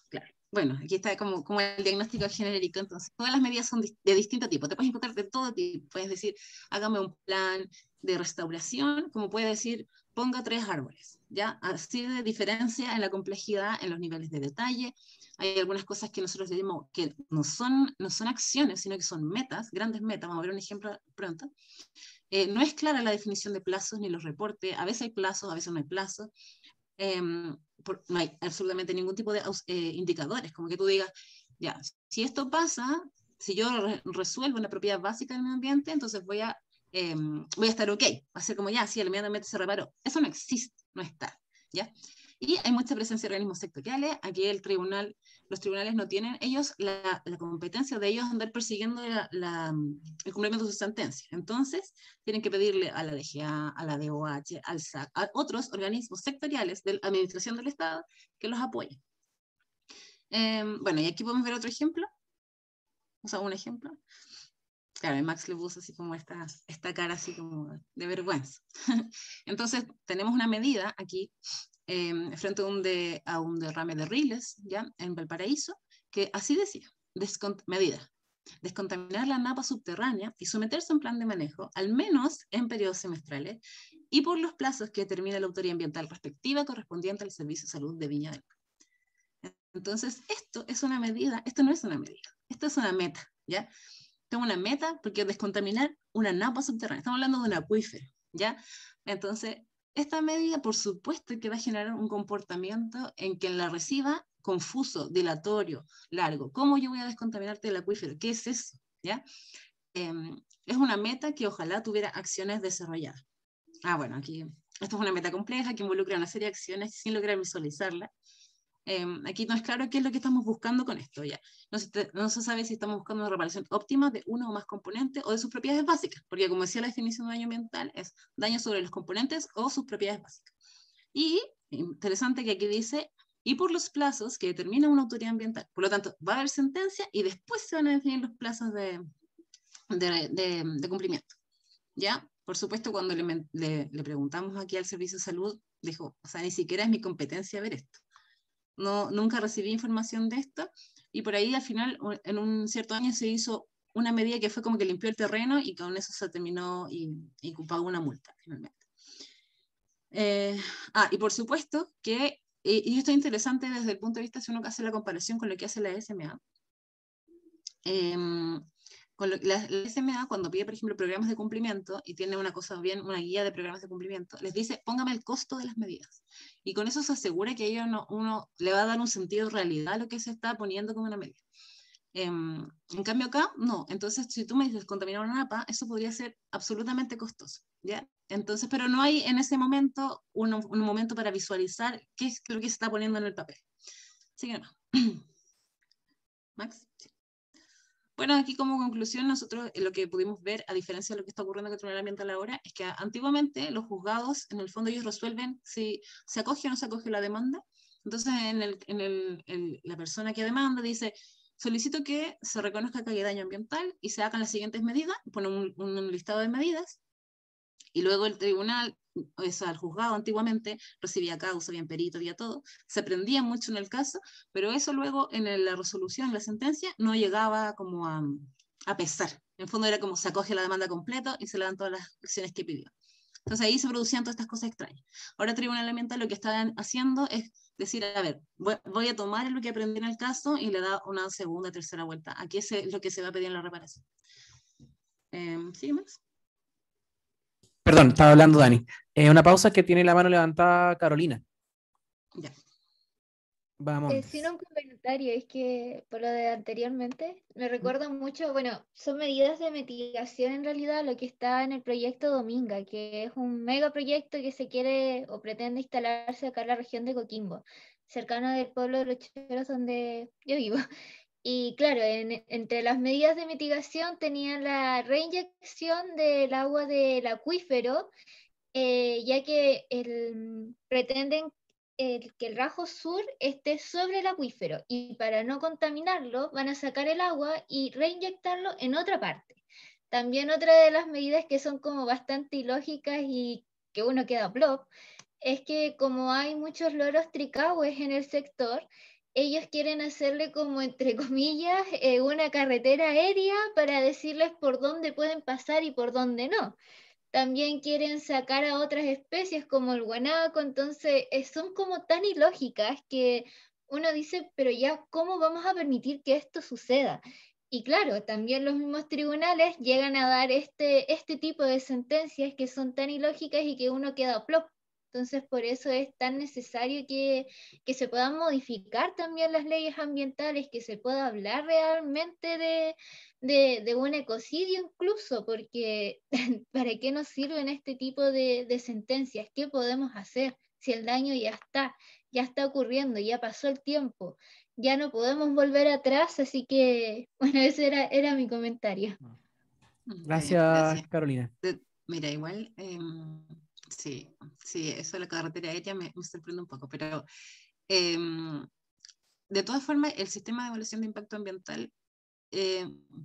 Claro. Bueno, aquí está como el diagnóstico genérico. Entonces, todas las medidas son de distinto tipo. Te puedes encontrar de todo tipo. Puedes decir, hágame un plan de restauración, como puedes decir, ponga 3 árboles, ¿ya? Así de diferencia en la complejidad, en los niveles de detalle. Hay algunas cosas que nosotros decimos que no son acciones, sino que son metas, grandes metas. Vamos a ver un ejemplo pronto. No es clara la definición de plazos ni los reportes. A veces hay plazos, a veces no hay plazos. No hay absolutamente ningún tipo de indicadores, como que tú digas, ya, si esto pasa, si yo resuelvo una propiedad básica del medio ambiente, entonces voy a estar ok, va a ser como ya, sí, el medio ambiente se reparó. Eso no existe, no está, ¿ya? Y hay mucha presencia de organismos sectoriales. Aquí los tribunales no tienen ellos la competencia de ellos andar persiguiendo el cumplimiento de su sentencia. Entonces, tienen que pedirle a la DGA, a la DOH, al SAC, a otros organismos sectoriales de la administración del Estado que los apoyen. Bueno, y aquí podemos ver otro ejemplo. Vamos a un ejemplo. Claro, Max le puso así como esta cara así como de vergüenza. Entonces, tenemos una medida aquí frente a un derrame de riles, ¿ya? En Valparaíso, que así decía, medida, descontaminar la napa subterránea y someterse a un plan de manejo, al menos en periodos semestrales, y por los plazos que determina la autoridad ambiental respectiva correspondiente al Servicio de Salud de Viña del Mar. Entonces, esto es una medida, esto no es una medida, esto es una meta, ¿ya? Tengo una meta porque descontaminar una napa subterránea, estamos hablando de un acuífero, ¿ya? Entonces, esta medida, por supuesto, que va a generar un comportamiento en quien la reciba confuso, dilatorio, largo. ¿Cómo yo voy a descontaminarte el acuífero? ¿Qué es eso? ¿Ya? Es una meta que ojalá tuviera acciones desarrolladas. Bueno, aquí esto es una meta compleja que involucra una serie de acciones sin lograr visualizarla. Aquí no es claro qué es lo que estamos buscando con esto, ya. No se sabe si estamos buscando una reparación óptima de uno o más componentes o de sus propiedades básicas, porque como decía la definición de daño ambiental, es daño sobre los componentes o sus propiedades básicas. Y interesante que aquí dice, y por los plazos que determina una autoridad ambiental. Por lo tanto, va a haber sentencia y después se van a definir los plazos de cumplimiento, ¿ya? Por supuesto, cuando le preguntamos aquí al Servicio de Salud, dijo, o sea, ni siquiera es mi competencia ver esto. No, nunca recibí información de esto, y por ahí al final, en un cierto año se hizo una medida que fue como que limpió el terreno y con eso se terminó y pagó una multa finalmente. Y por supuesto que, y esto es interesante desde el punto de vista si uno hace la comparación con lo que hace la SMA, la SMA cuando pide, por ejemplo, programas de cumplimiento y tiene una una guía de programas de cumplimiento, les dice, póngame el costo de las medidas. Y con eso se asegura que uno le va a dar un sentido de realidad a lo que se está poniendo como una medida. En cambio acá, no. Entonces, si tú me dices contaminar una napa, eso podría ser absolutamente costoso, ¿ya? Entonces, pero no hay en ese momento un momento para visualizar qué es lo que se está poniendo en el papel. Así que no. Max. Sí. Bueno, aquí como conclusión, nosotros lo que pudimos ver, a diferencia de lo que está ocurriendo en el Tribunal Ambiental ahora, es que antiguamente los juzgados, en el fondo ellos resuelven si se acoge o no se acoge la demanda. Entonces, la persona que demanda dice, solicito que se reconozca que hay daño ambiental y se hagan las siguientes medidas, pone un listado de medidas, y luego el tribunal, o sea, el juzgado antiguamente recibía causa, había perito, había todo, se aprendía mucho en el caso, pero eso luego en la resolución, la sentencia, no llegaba como a pesar. En el fondo era como se acoge la demanda completa y se le dan todas las acciones que pidió. Entonces ahí se producían todas estas cosas extrañas. Ahora el Tribunal Ambiental lo que está haciendo es decir, a ver, voy a tomar lo que aprendí en el caso y le da una segunda, tercera vuelta. Aquí es lo que se va a pedir en la reparación. ¿Sí, Max? Perdón, estaba hablando Dani. Una pausa que tiene la mano levantada Carolina. Ya. Vamos. Sino un comentario, es que por lo de anteriormente, me recuerda mucho, bueno, son medidas de mitigación en realidad lo que está en el proyecto Dominga, que es un megaproyecto que se quiere o pretende instalarse acá en la región de Coquimbo, cercano del pueblo de Los Cheros donde yo vivo. Y claro, entre las medidas de mitigación tenían la reinyección del agua del acuífero, ya que pretenden que el Rajo Sur esté sobre el acuífero y para no contaminarlo van a sacar el agua y reinyectarlo en otra parte. También otra de las medidas que son como bastante ilógicas y que uno queda plop, es que como hay muchos loros tricahues en el sector, ellos quieren hacerle como, entre comillas, una carretera aérea para decirles por dónde pueden pasar y por dónde no. También quieren sacar a otras especies como el guanaco, entonces son como tan ilógicas que uno dice, pero ya, ¿cómo vamos a permitir que esto suceda? Y claro, también los mismos tribunales llegan a dar este tipo de sentencias que son tan ilógicas y que uno queda plop. Entonces, por eso es tan necesario que se puedan modificar también las leyes ambientales, que se pueda hablar realmente de un ecocidio incluso, porque ¿para qué nos sirven este tipo de sentencias? ¿Qué podemos hacer si el daño ya está ocurriendo, ya pasó el tiempo? Ya no podemos volver atrás, así que, bueno, ese era mi comentario. Gracias, Carolina. Mira, igual, sí, eso de la carretera aérea me sorprende un poco, pero de todas formas, el sistema de evaluación de impacto ambiental,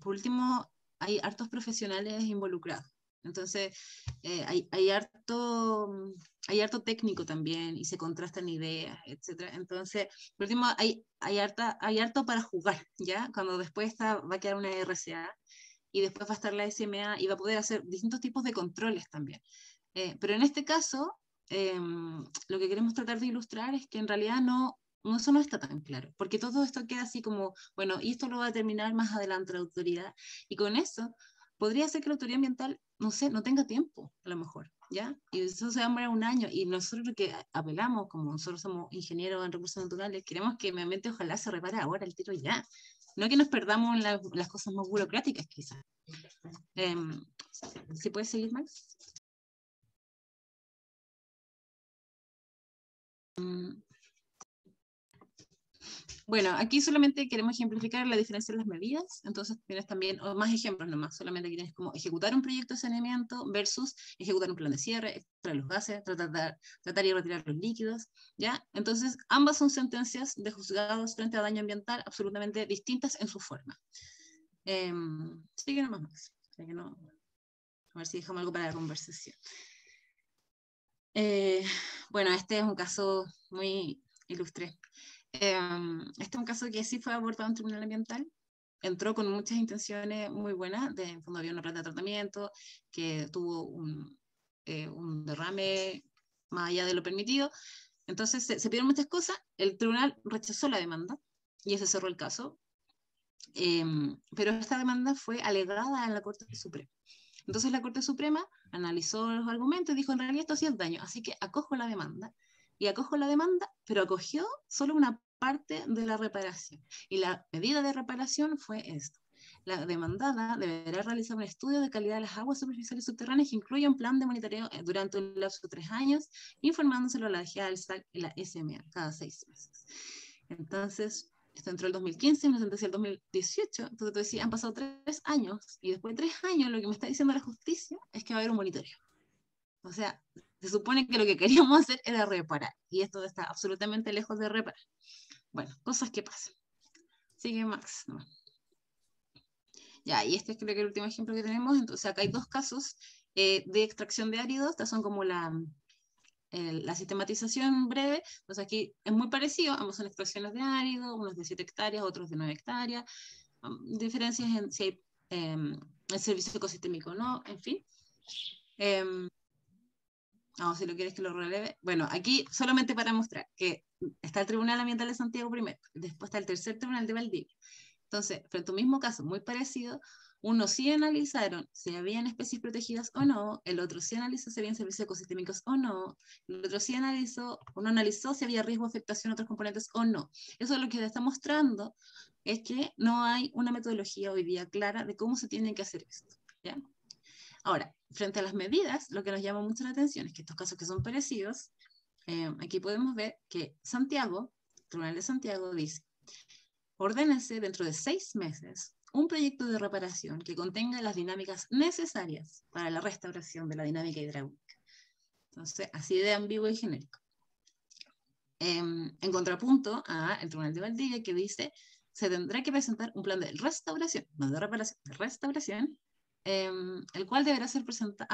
por último, hay hartos profesionales involucrados. Entonces, hay harto técnico también y se contrastan ideas, etc. Entonces, por último, hay harto para jugar, ¿ya? Cuando después va a quedar una RCA y después va a estar la SMA y va a poder hacer distintos tipos de controles también. Pero en este caso, lo que queremos tratar de ilustrar es que en realidad eso no está tan claro, porque todo esto queda así como, bueno, y esto lo va a determinar más adelante la autoridad, y con eso podría ser que la autoridad ambiental, no sé, no tenga tiempo, a lo mejor, ¿ya? Y eso se va a demorar un año, y nosotros lo que apelamos, como nosotros somos ingenieros en recursos naturales, queremos que el medio ambiente ojalá se repare ahora el tiro ya, no que nos perdamos las cosas más burocráticas quizás. ¿Sí puedes seguir, Max? Bueno, aquí solamente queremos ejemplificar la diferencia en las medidas, entonces tienes también más ejemplos nomás, solamente aquí tienes como ejecutar un proyecto de saneamiento versus ejecutar un plan de cierre, extraer los gases, tratar y retirar los líquidos, ¿ya? Entonces, ambas son sentencias de juzgados frente a daño ambiental absolutamente distintas en su forma. Sigue nomás, Max. A ver si dejamos algo para la conversación. Bueno, este es un caso muy ilustre. Este es un caso que sí fue abordado en tribunal ambiental, entró con muchas intenciones muy buenas, en fondo había una planta de tratamiento que tuvo un derrame más allá de lo permitido, entonces se pidieron muchas cosas, el tribunal rechazó la demanda y ese cerró el caso, pero esta demanda fue alegada en la Corte Suprema. Entonces la Corte Suprema analizó los argumentos y dijo, en realidad esto hacía daño, así que acojo la demanda. Y acojo la demanda, pero acogió solo una parte de la reparación. Y la medida de reparación fue esto. La demandada deberá realizar un estudio de calidad de las aguas superficiales subterráneas que incluya un plan de monitoreo durante un lapso de 3 años, informándoselo a la DGA, al SAC y la SMA cada 6 meses. Entonces, Esto entró el 2015, una sentencia el 2018, entonces tú decías, han pasado 3 años, y después de 3 años lo que me está diciendo la justicia es que va a haber un monitoreo. O sea, se supone que lo que queríamos hacer era reparar, y esto está absolutamente lejos de reparar. Bueno, cosas que pasan. Sigue Max. No. Ya, y este es creo que el último ejemplo que tenemos. Entonces acá hay 2 casos de extracción de áridos. Estas son como la sistematización breve. Pues aquí es muy parecido, ambos son extracciones de árido, unos de 7 hectáreas, otros de 9 hectáreas. Diferencias en si hay el servicio ecosistémico o no, en fin. Si lo quieres que lo releve. Bueno, aquí solamente para mostrar que está el Tribunal Ambiental de Santiago primero, después está el tercer Tribunal de Valdivia. Entonces, frente a un mismo caso muy parecido, uno sí analizaron si habían especies protegidas o no, el otro sí analizó si habían servicios ecosistémicos o no, el otro sí uno analizó si había riesgo de afectación a otros componentes o no. Eso es lo que está mostrando, es que no hay una metodología hoy día clara de cómo se tiene que hacer esto, ¿ya? Ahora, frente a las medidas, lo que nos llama mucho la atención es que estos casos que son parecidos, aquí podemos ver que Santiago, el Tribunal de Santiago dice, ordénese dentro de 6 meses un proyecto de reparación que contenga las dinámicas necesarias para la restauración de la dinámica hidráulica. Entonces, así de ambiguo y genérico. En contrapunto al Tribunal de Valdivia, que dice, se tendrá que presentar un plan de restauración, no de reparación, de restauración, el cual deberá ser presentado,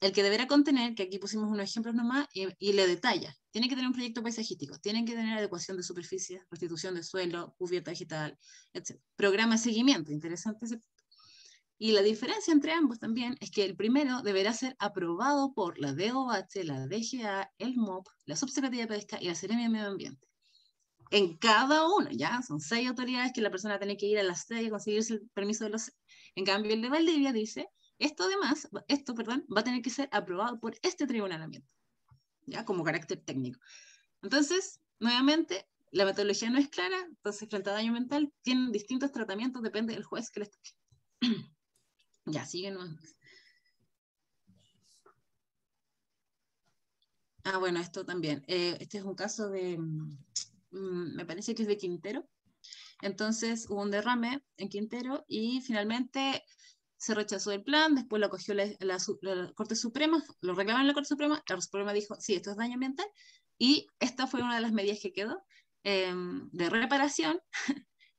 el que deberá contener, que aquí pusimos unos ejemplos nomás, y le detalla, tiene que tener un proyecto paisajístico, tiene que tener adecuación de superficie, restitución de suelo, cubierta vegetal, etc. Programa de seguimiento, interesante ese punto. Y la diferencia entre ambos también es que el primero deberá ser aprobado por la DOH, la DGA, el MOP, la Subsecretaría de Pesca y la Seremia de Medio Ambiente. En cada uno, ya, son 6 autoridades que la persona tiene que ir a las 6 y conseguirse el permiso de los 6. En cambio, el de Valdivia dice, esto va a tener que ser aprobado por este tribunal ambiental, ya, como carácter técnico. Entonces, nuevamente, la metodología no es clara, entonces, frente a daño ambiental, tienen distintos tratamientos, depende del juez que les toque. Ya, siguen más. Bueno, esto también. Este es un caso de, me parece que es de Quintero. Entonces hubo un derrame en Quintero y finalmente se rechazó el plan, después lo acogió la Corte Suprema, lo reclamaron en la Corte Suprema, la Corte Suprema dijo, sí, esto es daño ambiental, y esta fue una de las medidas que quedó de reparación,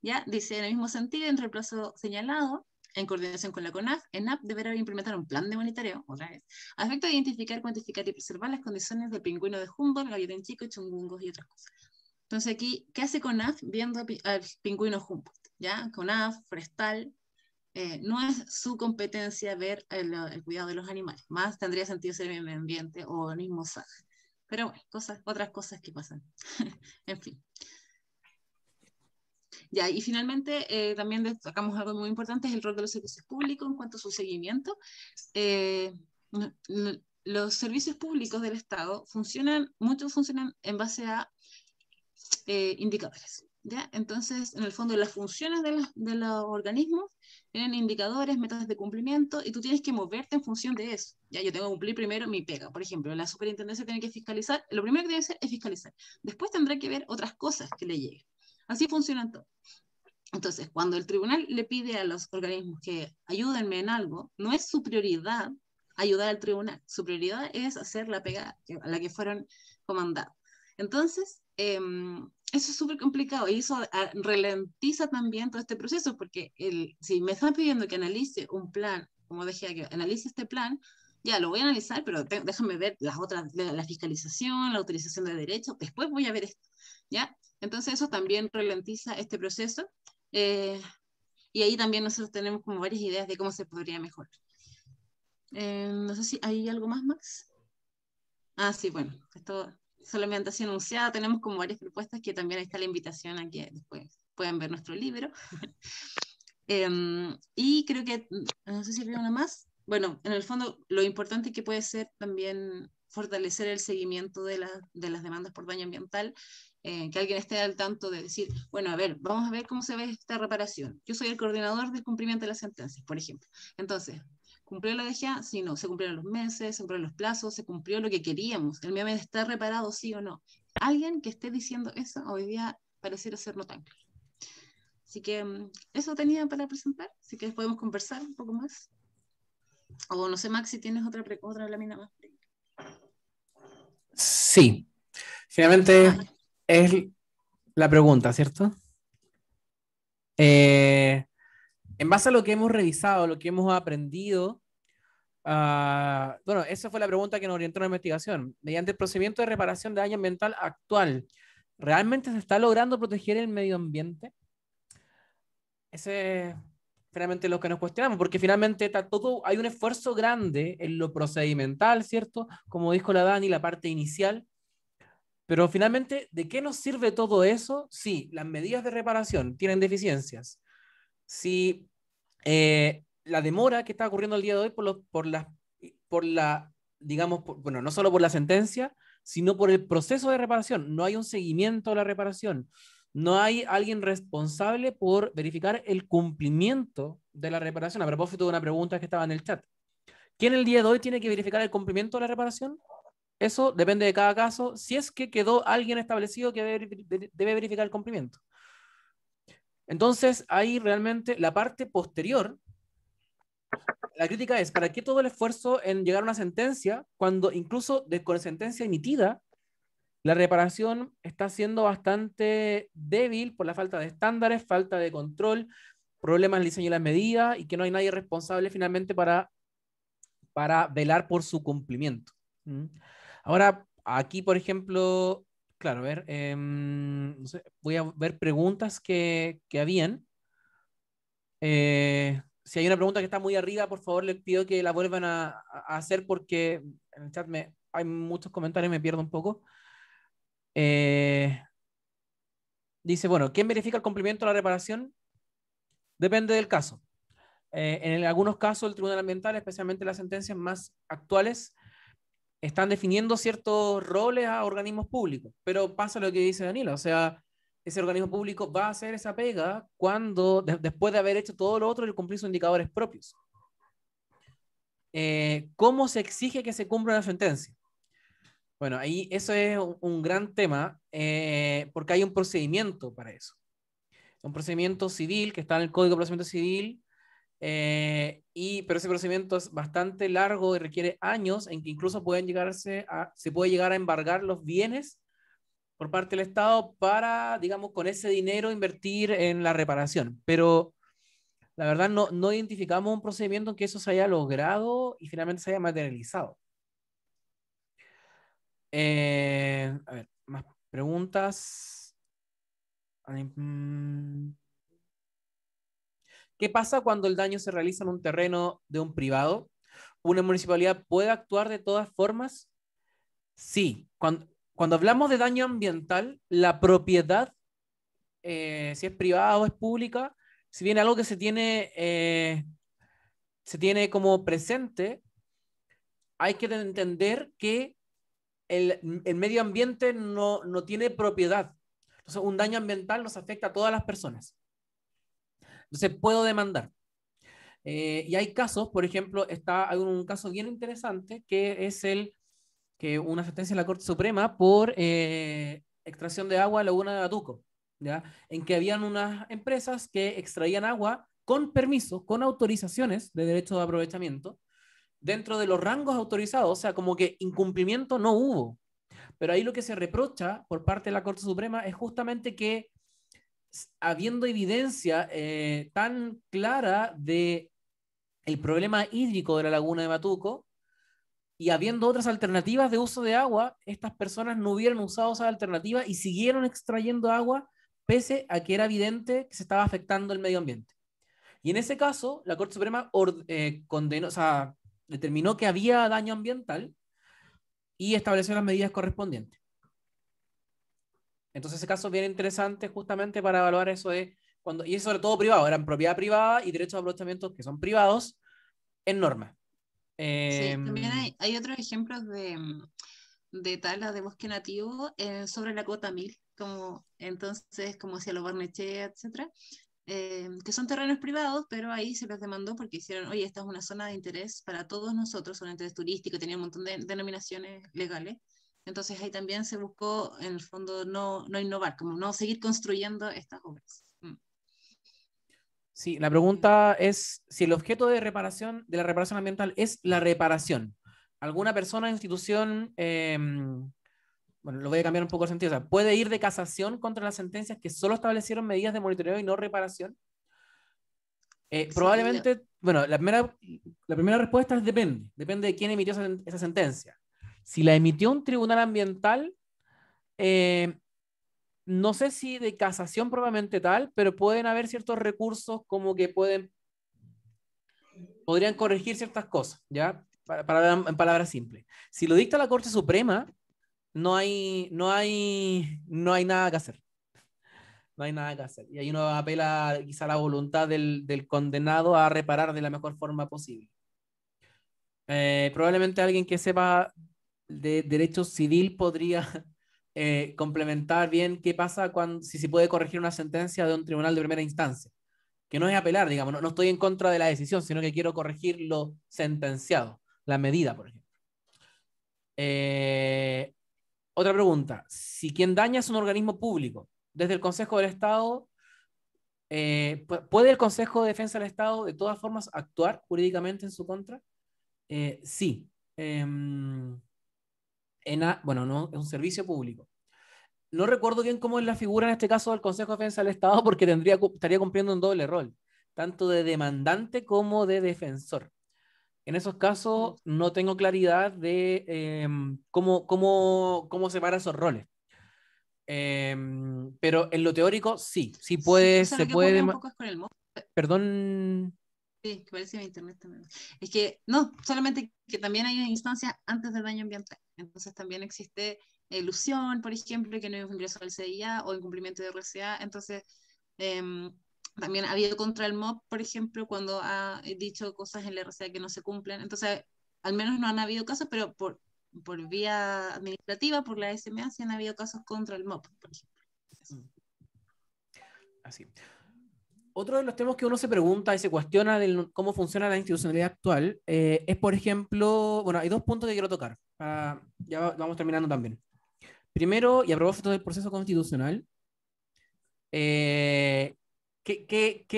ya, dice en el mismo sentido, entre el plazo señalado, en coordinación con la CONAF, ENAP deberá implementar un plan de monitoreo, otra vez, a efecto de identificar, cuantificar y preservar las condiciones del pingüino de Humboldt, gaviotón chico, chungungos y otras cosas. Entonces aquí, ¿qué hace CONAF viendo al pingüino Humboldt? ¿Ya? CONAF, forestal, no es su competencia ver el cuidado de los animales, más tendría sentido ser el medio ambiente o organismo SAG. Pero bueno, otras cosas que pasan. En fin. Ya, y finalmente también destacamos algo muy importante, es el rol de los servicios públicos en cuanto a su seguimiento. Los servicios públicos del Estado muchos funcionan en base a indicadores, ¿ya? Entonces, en el fondo, las funciones de los organismos tienen indicadores, metas de cumplimiento, y tú tienes que moverte en función de eso, ¿ya? Yo tengo que cumplir primero mi pega, por ejemplo, la superintendencia tiene que fiscalizar, lo primero que tiene que hacer es fiscalizar, después tendrá que ver otras cosas que le lleguen. Así funcionan todo. Entonces, cuando el tribunal le pide a los organismos que ayúdenme en algo, no es su prioridad ayudar al tribunal, su prioridad es hacer la pega a la que fueron comandados. Entonces, eso es súper complicado y eso ralentiza también todo este proceso, porque si me están pidiendo que analice un plan, como dije, que analice este plan, ya lo voy a analizar, pero déjame ver las otras, la fiscalización, la utilización de derechos, después voy a ver esto, ¿ya? Entonces eso también ralentiza este proceso, y ahí también nosotros tenemos como varias ideas de cómo se podría mejorar. No sé si hay algo más, Max. Sí, bueno, esto solamente así anunciado, tenemos como varias propuestas que también ahí está la invitación a que después puedan ver nuestro libro. Y creo que, no sé si había una más. Bueno, en el fondo lo importante que puede ser también fortalecer el seguimiento de las demandas por daño ambiental, que alguien esté al tanto de decir, bueno, a ver, vamos a ver cómo se ve esta reparación. Yo soy el coordinador del cumplimiento de las sentencias, por ejemplo. Entonces, ¿cumplió la DGA? Sí, no. ¿Se cumplieron los meses? ¿Se cumplieron los plazos? ¿Se cumplió lo que queríamos? ¿El MIAMED está reparado, sí o no? Alguien que esté diciendo eso hoy día pareciera ser no tan claro. Así que eso tenía para presentar, así que podemos conversar un poco más. O no sé, Max, si tienes otra lámina más. Sí, finalmente es la pregunta, ¿cierto? En base a lo que hemos revisado, lo que hemos aprendido, bueno, esa fue la pregunta que nos orientó en la investigación. Mediante el procedimiento de reparación de daño ambiental actual, ¿realmente se está logrando proteger el medio ambiente? Ese es finalmente lo que nos cuestionamos, porque finalmente hay un esfuerzo grande en lo procedimental, ¿cierto? Como dijo la Dani, la parte inicial. Pero finalmente, ¿de qué nos sirve todo eso si las medidas de reparación tienen deficiencias? Si la demora que está ocurriendo el día de hoy digamos, bueno, no solo por la sentencia, sino por el proceso de reparación. No hay un seguimiento de la reparación. No hay alguien responsable por verificar el cumplimiento de la reparación. A propósito de una pregunta que estaba en el chat. ¿Quién el día de hoy tiene que verificar el cumplimiento de la reparación? Eso depende de cada caso, si es que quedó alguien establecido que debe verificar el cumplimiento. Entonces, ahí realmente la parte posterior, la crítica es, ¿para qué todo el esfuerzo en llegar a una sentencia cuando incluso con sentencia emitida, la reparación está siendo bastante débil por la falta de estándares, falta de control, problemas en el diseño de las medidas y que no hay nadie responsable finalmente para velar por su cumplimiento? Ahora, aquí, por ejemplo, claro, a ver, no sé, voy a ver preguntas que habían. Si hay una pregunta que está muy arriba, por favor, les pido que la vuelvan a hacer porque en el chat hay muchos comentarios y me pierdo un poco. Dice, bueno, ¿quién verifica el cumplimiento de la reparación? Depende del caso. En algunos casos, el Tribunal Ambiental, especialmente las sentencias más actuales, están definiendo ciertos roles a organismos públicos, pero pasa lo que dice Danilo, o sea, ese organismo público va a hacer esa pega cuando, después de haber hecho todo lo otro y cumplir sus indicadores propios. ¿Cómo se exige que se cumpla la sentencia? Bueno, ahí eso es un gran tema, porque hay un procedimiento para eso. Un procedimiento civil que está en el Código de Procedimiento Civil, pero ese procedimiento es bastante largo y requiere años en que incluso se puede llegar a embargar los bienes por parte del Estado para, digamos, con ese dinero invertir en la reparación. Pero la verdad no identificamos un procedimiento en que eso se haya logrado y finalmente se haya materializado. A ver, más preguntas. ¿Qué pasa cuando el daño se realiza en un terreno de un privado? ¿Una municipalidad puede actuar de todas formas? Sí. Cuando hablamos de daño ambiental, la propiedad, si es privada o es pública, si bien algo que se tiene como presente, hay que entender que el medio ambiente no tiene propiedad. Entonces, un daño ambiental nos afecta a todas las personas. Entonces, puedo demandar. Y hay casos, por ejemplo, hay un caso bien interesante que es una sentencia de la Corte Suprema por extracción de agua en la laguna de Batuco, ¿ya? En que habían unas empresas que extraían agua con permiso, con autorizaciones de derecho de aprovechamiento, dentro de los rangos autorizados, o sea, como que incumplimiento no hubo. Pero ahí lo que se reprocha por parte de la Corte Suprema es justamente que, habiendo evidencia tan clara de el problema hídrico de la laguna de Batuco y habiendo otras alternativas de uso de agua, estas personas no hubieran usado esa alternativa y siguieron extrayendo agua pese a que era evidente que se estaba afectando el medio ambiente. Y en ese caso, la Corte Suprema condenó, o sea, determinó que había daño ambiental y estableció las medidas correspondientes. Entonces ese caso es bien interesante justamente para evaluar eso y es sobre todo privado, eran propiedad privada y derechos de aprovechamiento que son privados en norma. Sí, también hay otros ejemplos de tala de bosque nativo sobre la cota 1000, como Cielo Barnechea, etcétera, que son terrenos privados, pero ahí se los demandó porque hicieron, oye, esta es una zona de interés para todos nosotros, un interés turístico, tenía un montón de denominaciones legales, Entonces ahí también se buscó, en el fondo, no innovar, como no seguir construyendo estas obras. Sí, la pregunta es si el objeto de reparación, de la reparación ambiental es la reparación. ¿Alguna persona o institución, bueno, lo voy a cambiar un poco el sentido, o sea, puede ir de casación contra las sentencias que solo establecieron medidas de monitoreo y no reparación? Sí, Probablemente, bueno, la primera respuesta es depende de quién emitió esa sentencia. Si la emitió un tribunal ambiental, no sé si de casación propiamente tal, pero pueden haber ciertos recursos como que podrían corregir ciertas cosas, ¿ya? En palabras simples. Si lo dicta la Corte Suprema, no hay nada que hacer. No hay nada que hacer. Y ahí uno apela quizá a la voluntad del condenado a reparar de la mejor forma posible. Probablemente alguien que sepa de derecho civil podría complementar bien qué pasa si se puede corregir una sentencia de un tribunal de primera instancia. Que no es apelar, digamos, no estoy en contra de la decisión, sino que quiero corregir lo sentenciado, la medida, por ejemplo. Otra pregunta, si quien daña es un organismo público, desde el Consejo del Estado, ¿puede el Consejo de Defensa del Estado de todas formas actuar jurídicamente en su contra? Sí. Bueno, no, es un servicio público. No recuerdo bien cómo es la figura en este caso del Consejo de Defensa del Estado porque estaría cumpliendo un doble rol, tanto de demandante como de defensor. En esos casos no tengo claridad de cómo separa esos roles. Pero en lo teórico sí puede, o sea, se lo que ocurre puede. un poco es con el MOP. Perdón. Sí, que parece en internet también. Es que no, solamente que también hay instancias antes del daño ambiental. Entonces también existe elusión, por ejemplo, que no hay ingreso al CIA o incumplimiento de RCA. Entonces, también ha habido contra el MOP, por ejemplo, cuando ha dicho cosas en la RCA que no se cumplen. Entonces, al menos no han habido casos, pero por vía administrativa, por la SMA, sí han habido casos contra el MOP, por ejemplo. Así. Otro de los temas que uno se pregunta y se cuestiona de cómo funciona la institucionalidad actual es, por ejemplo, bueno, hay dos puntos que quiero tocar. Ya vamos terminando también. Primero, y a propósito del proceso constitucional, ¿qué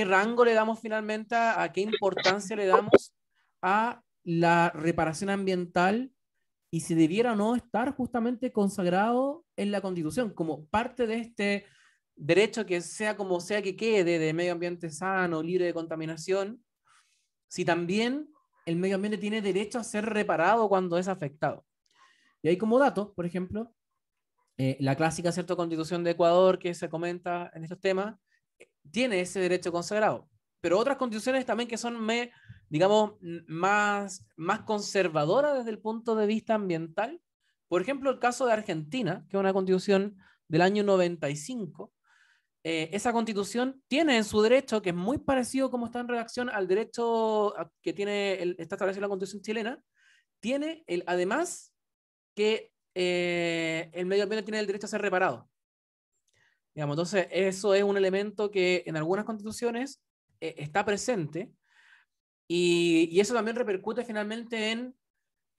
rango le damos finalmente a qué importancia le damos a la reparación ambiental y si debiera o no estar justamente consagrado en la Constitución como parte de este derecho que sea como sea que quede de medio ambiente sano, libre de contaminación, si también el medio ambiente tiene derecho a ser reparado cuando es afectado? Y ahí como dato, por ejemplo, la clásica ¿cierto? Constitución de Ecuador que se comenta en estos temas, tiene ese derecho consagrado. Pero otras constituciones también que son, digamos, más conservadoras desde el punto de vista ambiental. Por ejemplo, el caso de Argentina, que es una constitución del año 95. Esa constitución tiene en su derecho, que es muy parecido como está en redacción al derecho que está establecido en la constitución chilena, tiene además que el medio ambiente tiene el derecho a ser reparado. Digamos, entonces, eso es un elemento que en algunas constituciones está presente y eso también repercute finalmente en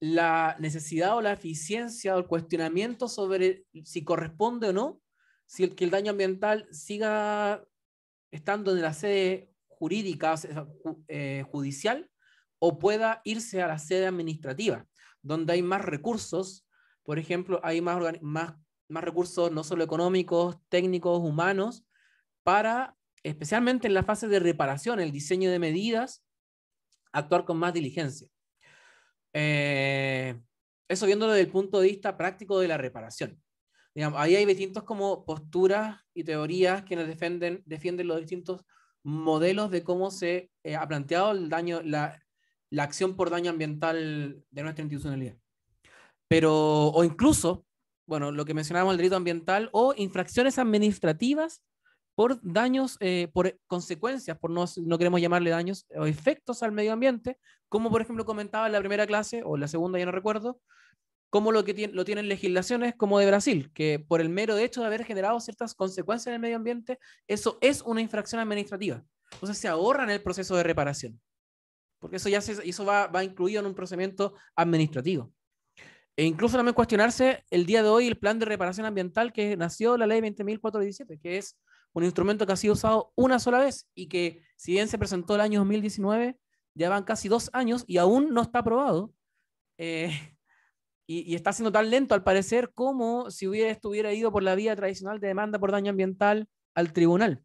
la necesidad o la eficiencia o el cuestionamiento sobre si corresponde o no, si que el daño ambiental siga estando en la sede jurídica, judicial, o pueda irse a la sede administrativa, donde hay más recursos. Por ejemplo, hay más recursos no solo económicos, técnicos, humanos, para, especialmente en la fase de reparación, el diseño de medidas, actuar con más diligencia. Eso viéndolo desde el punto de vista práctico de la reparación. Digamos, ahí hay distintas como posturas y teorías que nos defienden los distintos modelos de cómo se ha planteado el daño, la acción por daño ambiental de nuestra institucionalidad. Pero, o incluso, bueno, lo que mencionábamos, el delito ambiental o infracciones administrativas por daños, por consecuencias, no queremos llamarle daños, o efectos al medio ambiente, como por ejemplo comentaba en la primera clase, o en la segunda ya no recuerdo, como lo tienen legislaciones como de Brasil, que por el mero hecho de haber generado ciertas consecuencias en el medio ambiente, eso es una infracción administrativa. Entonces se ahorra en el proceso de reparación, porque eso va incluido en un procedimiento administrativo. E incluso también cuestionarse el día de hoy el plan de reparación ambiental que nació la ley 20.417, que es un instrumento que ha sido usado una sola vez y que, si bien se presentó el año 2019, ya van casi 2 años y aún no está aprobado. Eh, y está siendo tan lento, al parecer, como si estuviera ido por la vía tradicional de demanda por daño ambiental al tribunal.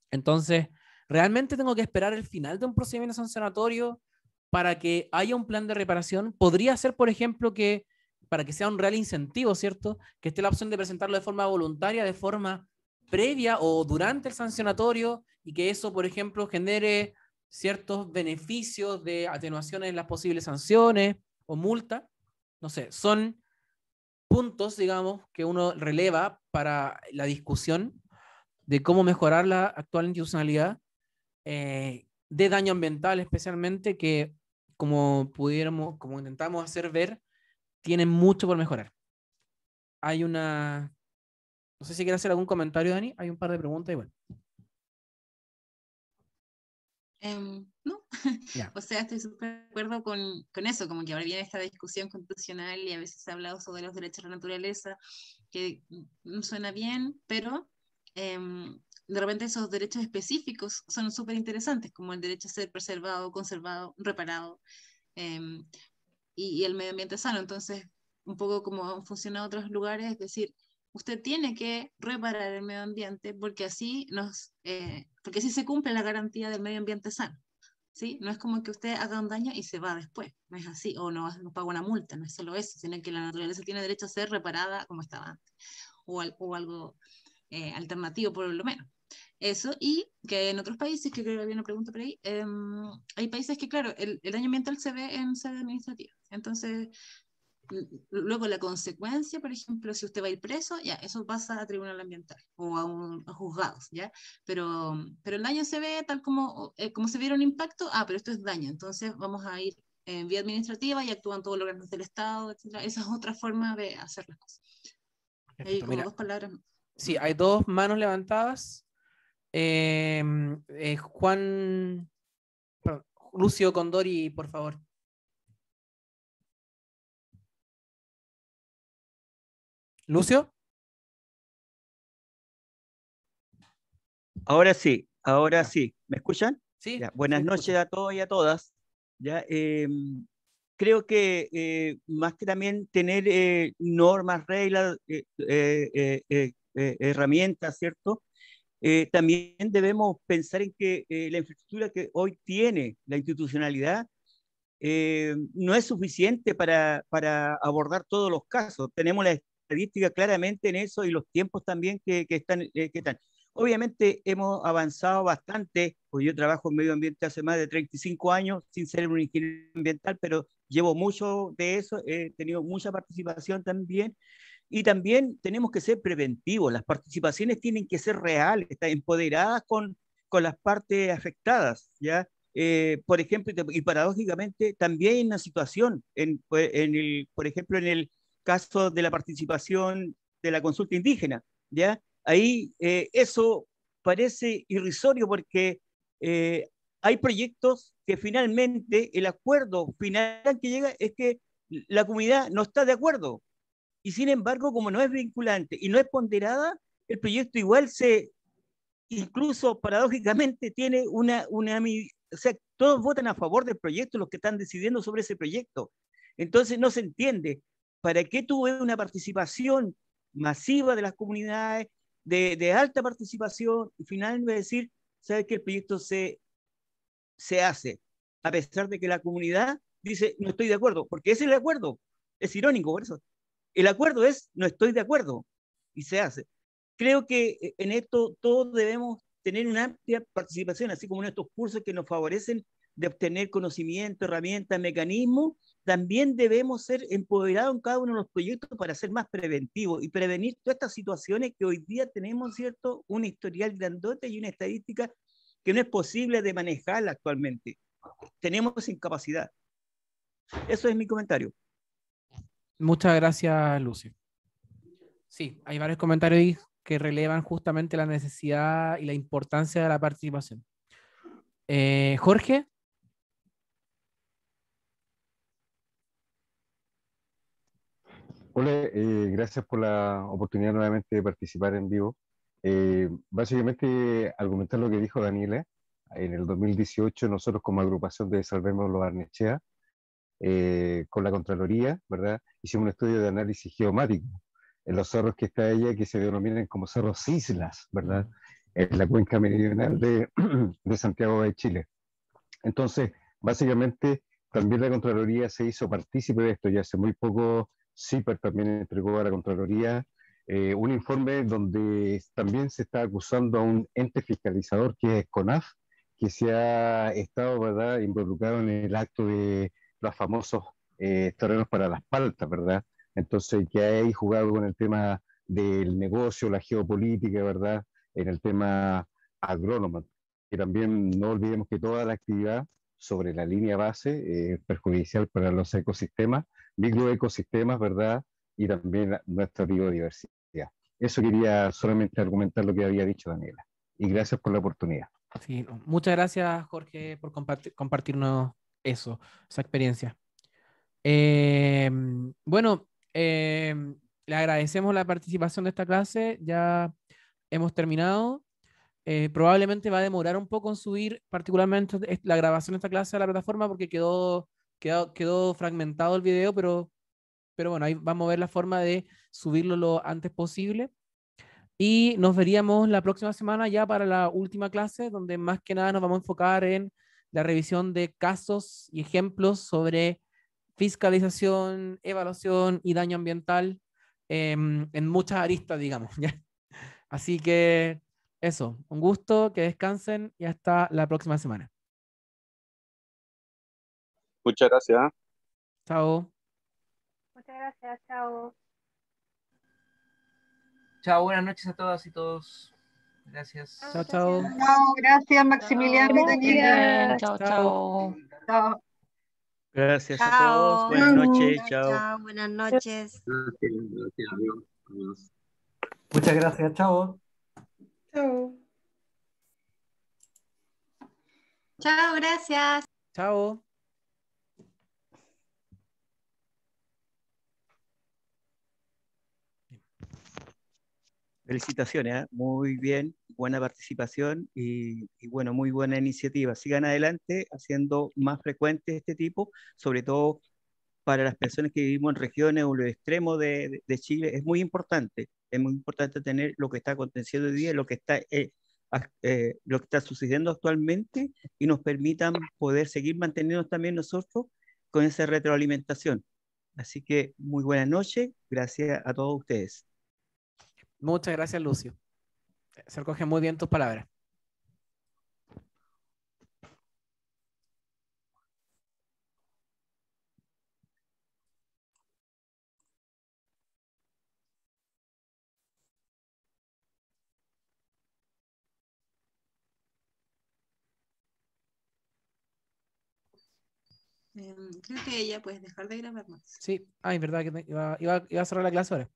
Entonces, realmente tengo que esperar el final de un procedimiento sancionatorio para que haya un plan de reparación. Podría ser, por ejemplo, que para que sea un real incentivo, ¿cierto? Que esté la opción de presentarlo de forma voluntaria, de forma previa o durante el sancionatorio, y que eso, por ejemplo, genere ciertos beneficios de atenuaciones en las posibles sanciones o multa. No sé, son puntos, digamos, que uno releva para la discusión de cómo mejorar la actual institucionalidad de daño ambiental, especialmente, que como intentamos hacer ver, tienen mucho por mejorar. Hay una, no sé si quieres hacer algún comentario, Dani, hay un par de preguntas y bueno. No, Ya. o sea, estoy súper de acuerdo con eso, como que ahora viene esta discusión constitucional y a veces se ha hablado sobre los derechos de la naturaleza, que suena bien, pero de repente esos derechos específicos son súper interesantes, como el derecho a ser preservado, conservado, reparado, em, y el medio ambiente sano. Entonces, un poco como funciona en otros lugares, es decir, usted tiene que reparar el medio ambiente porque así se cumple la garantía del medio ambiente sano. ¿Sí? No es como que usted haga un daño y se va después, no es así, o no paga una multa, no es solo eso, sino que la naturaleza tiene derecho a ser reparada como estaba antes, o algo alternativo por lo menos. Eso, y que en otros países, que creo que había una pregunta por ahí, hay países que, claro, el daño ambiental se ve en sede administrativa. Entonces, luego la consecuencia, por ejemplo, si usted va a ir preso, ya, eso pasa a tribunal ambiental o a juzgados, ¿ya? Pero el daño se ve tal como se viera un impacto, pero esto es daño, entonces vamos a ir en vía administrativa y actúan todos los órganos del Estado, etc. Esa es otra forma de hacer las cosas. Hay como Mira, dos palabras. sí, hay dos manos levantadas. Juan, perdón, Lucio Condori, por favor. Lucio. Ahora sí. ¿Me escuchan? Sí, Ya, sí, buenas escucho. noches a todos y a todas. Ya, creo que más que también tener normas, reglas, herramientas, ¿cierto? También debemos pensar en que la infraestructura que hoy tiene la institucionalidad no es suficiente para abordar todos los casos. Tenemos la estadística claramente en eso y los tiempos también que están. Obviamente hemos avanzado bastante, pues yo trabajo en medio ambiente hace más de 35 años sin ser un ingeniero ambiental, pero llevo mucho de eso, he tenido mucha participación también. Y también tenemos que ser preventivos, las participaciones tienen que ser reales, estar empoderadas con las partes afectadas, ¿ya? Por ejemplo, y paradójicamente, también hay una situación, por ejemplo, en el caso de la participación de la consulta indígena, ¿ya? Ahí eso parece irrisorio porque eh, hay proyectos que finalmente el acuerdo final que llega es que la comunidad no está de acuerdo y sin embargo, como no es vinculante y no es ponderada, el proyecto igual incluso paradójicamente tiene o sea, todos votan a favor del proyecto los que están decidiendo sobre ese proyecto. Entonces no se entiende para qué tuve una participación masiva de las comunidades, de alta participación, y finalmente decir, ¿sabes que el proyecto se hace? A pesar de que la comunidad dice, no estoy de acuerdo, porque ese es el acuerdo. Es irónico, por eso. El acuerdo es, no estoy de acuerdo, y se hace. Creo que en esto todos debemos tener una amplia participación, así como en estos cursos que nos favorecen de obtener conocimiento, herramientas, mecanismos, también debemos ser empoderados en cada uno de los proyectos para ser más preventivos y prevenir todas estas situaciones que hoy día tenemos, ¿cierto? Un historial grandote y una estadística que no es posible de manejarla actualmente. Tenemos incapacidad. Eso es mi comentario. Muchas gracias, Lucio. Sí, hay varios comentarios ahí que relevan justamente la necesidad y la importancia de la participación. Jorge. Hola, gracias por la oportunidad nuevamente de participar en vivo. Básicamente, argumentar lo que dijo Daniela, en el 2018 nosotros como agrupación de Salvemos los Barnechea, con la Contraloría, ¿verdad? Hicimos un estudio de análisis geomático en los cerros que está ella, que se denominan como cerros islas, ¿verdad? En la cuenca meridional de Santiago de Chile. Entonces, básicamente, también la Contraloría se hizo partícipe de esto, y hace muy poco CIPER también entregó a la Contraloría un informe donde también se está acusando a un ente fiscalizador que es CONAF, que se ha estado, ¿verdad?, involucrado en el acto de los famosos terrenos para las paltas, ¿verdad? Entonces, que ha ahí jugado con el tema del negocio, la geopolítica, ¿verdad? En el tema agrónomo. Y también no olvidemos que toda la actividad sobre la línea base es perjudicial para los ecosistemas, microecosistemas, ¿verdad? Y también nuestra biodiversidad. Eso quería solamente argumentar lo que había dicho Daniela. Y gracias por la oportunidad. Sí, no, muchas gracias, Jorge, por compartirnos eso, esa experiencia. Eh, bueno, le agradecemos la participación de esta clase. Ya hemos terminado. Probablemente va a demorar un poco en subir particularmente la grabación de esta clase a la plataforma porque quedó fragmentado el video, pero bueno, ahí vamos a ver la forma de subirlo lo antes posible. Y nos veríamos la próxima semana ya para la última clase, donde más que nada nos vamos a enfocar en la revisión de casos y ejemplos sobre fiscalización, evaluación y daño ambiental en muchas aristas, digamos. ¿Ya? Así que eso, un gusto, que descansen y hasta la próxima semana. Muchas gracias. Chao. Muchas gracias, chao. Chao, buenas noches a todas y todos. Gracias. Chao, chao. Chao, gracias Maximiliano y Daniela. Chao. Chao. Gracias a Chao. todos. Buenas noches. Chao. Chao, buenas noches. Gracias, adiós. Muchas gracias, chao. Chao. Chao, gracias. Chao. Felicitaciones, ¿eh? Muy bien, buena participación y bueno, muy buena iniciativa. Sigan adelante haciendo más frecuente este tipo, sobre todo para las personas que vivimos en regiones o los extremos de Chile. Es muy importante tener lo que está aconteciendo hoy día, lo que está sucediendo actualmente y nos permitan poder seguir manteniéndonos también nosotros con esa retroalimentación. Así que muy buenas noches, gracias a todos ustedes. Muchas gracias, Lucio. Se recogen muy bien tus palabras. Creo que ya puedes dejar de grabar más. Sí, es verdad que iba a cerrar la clase ahora.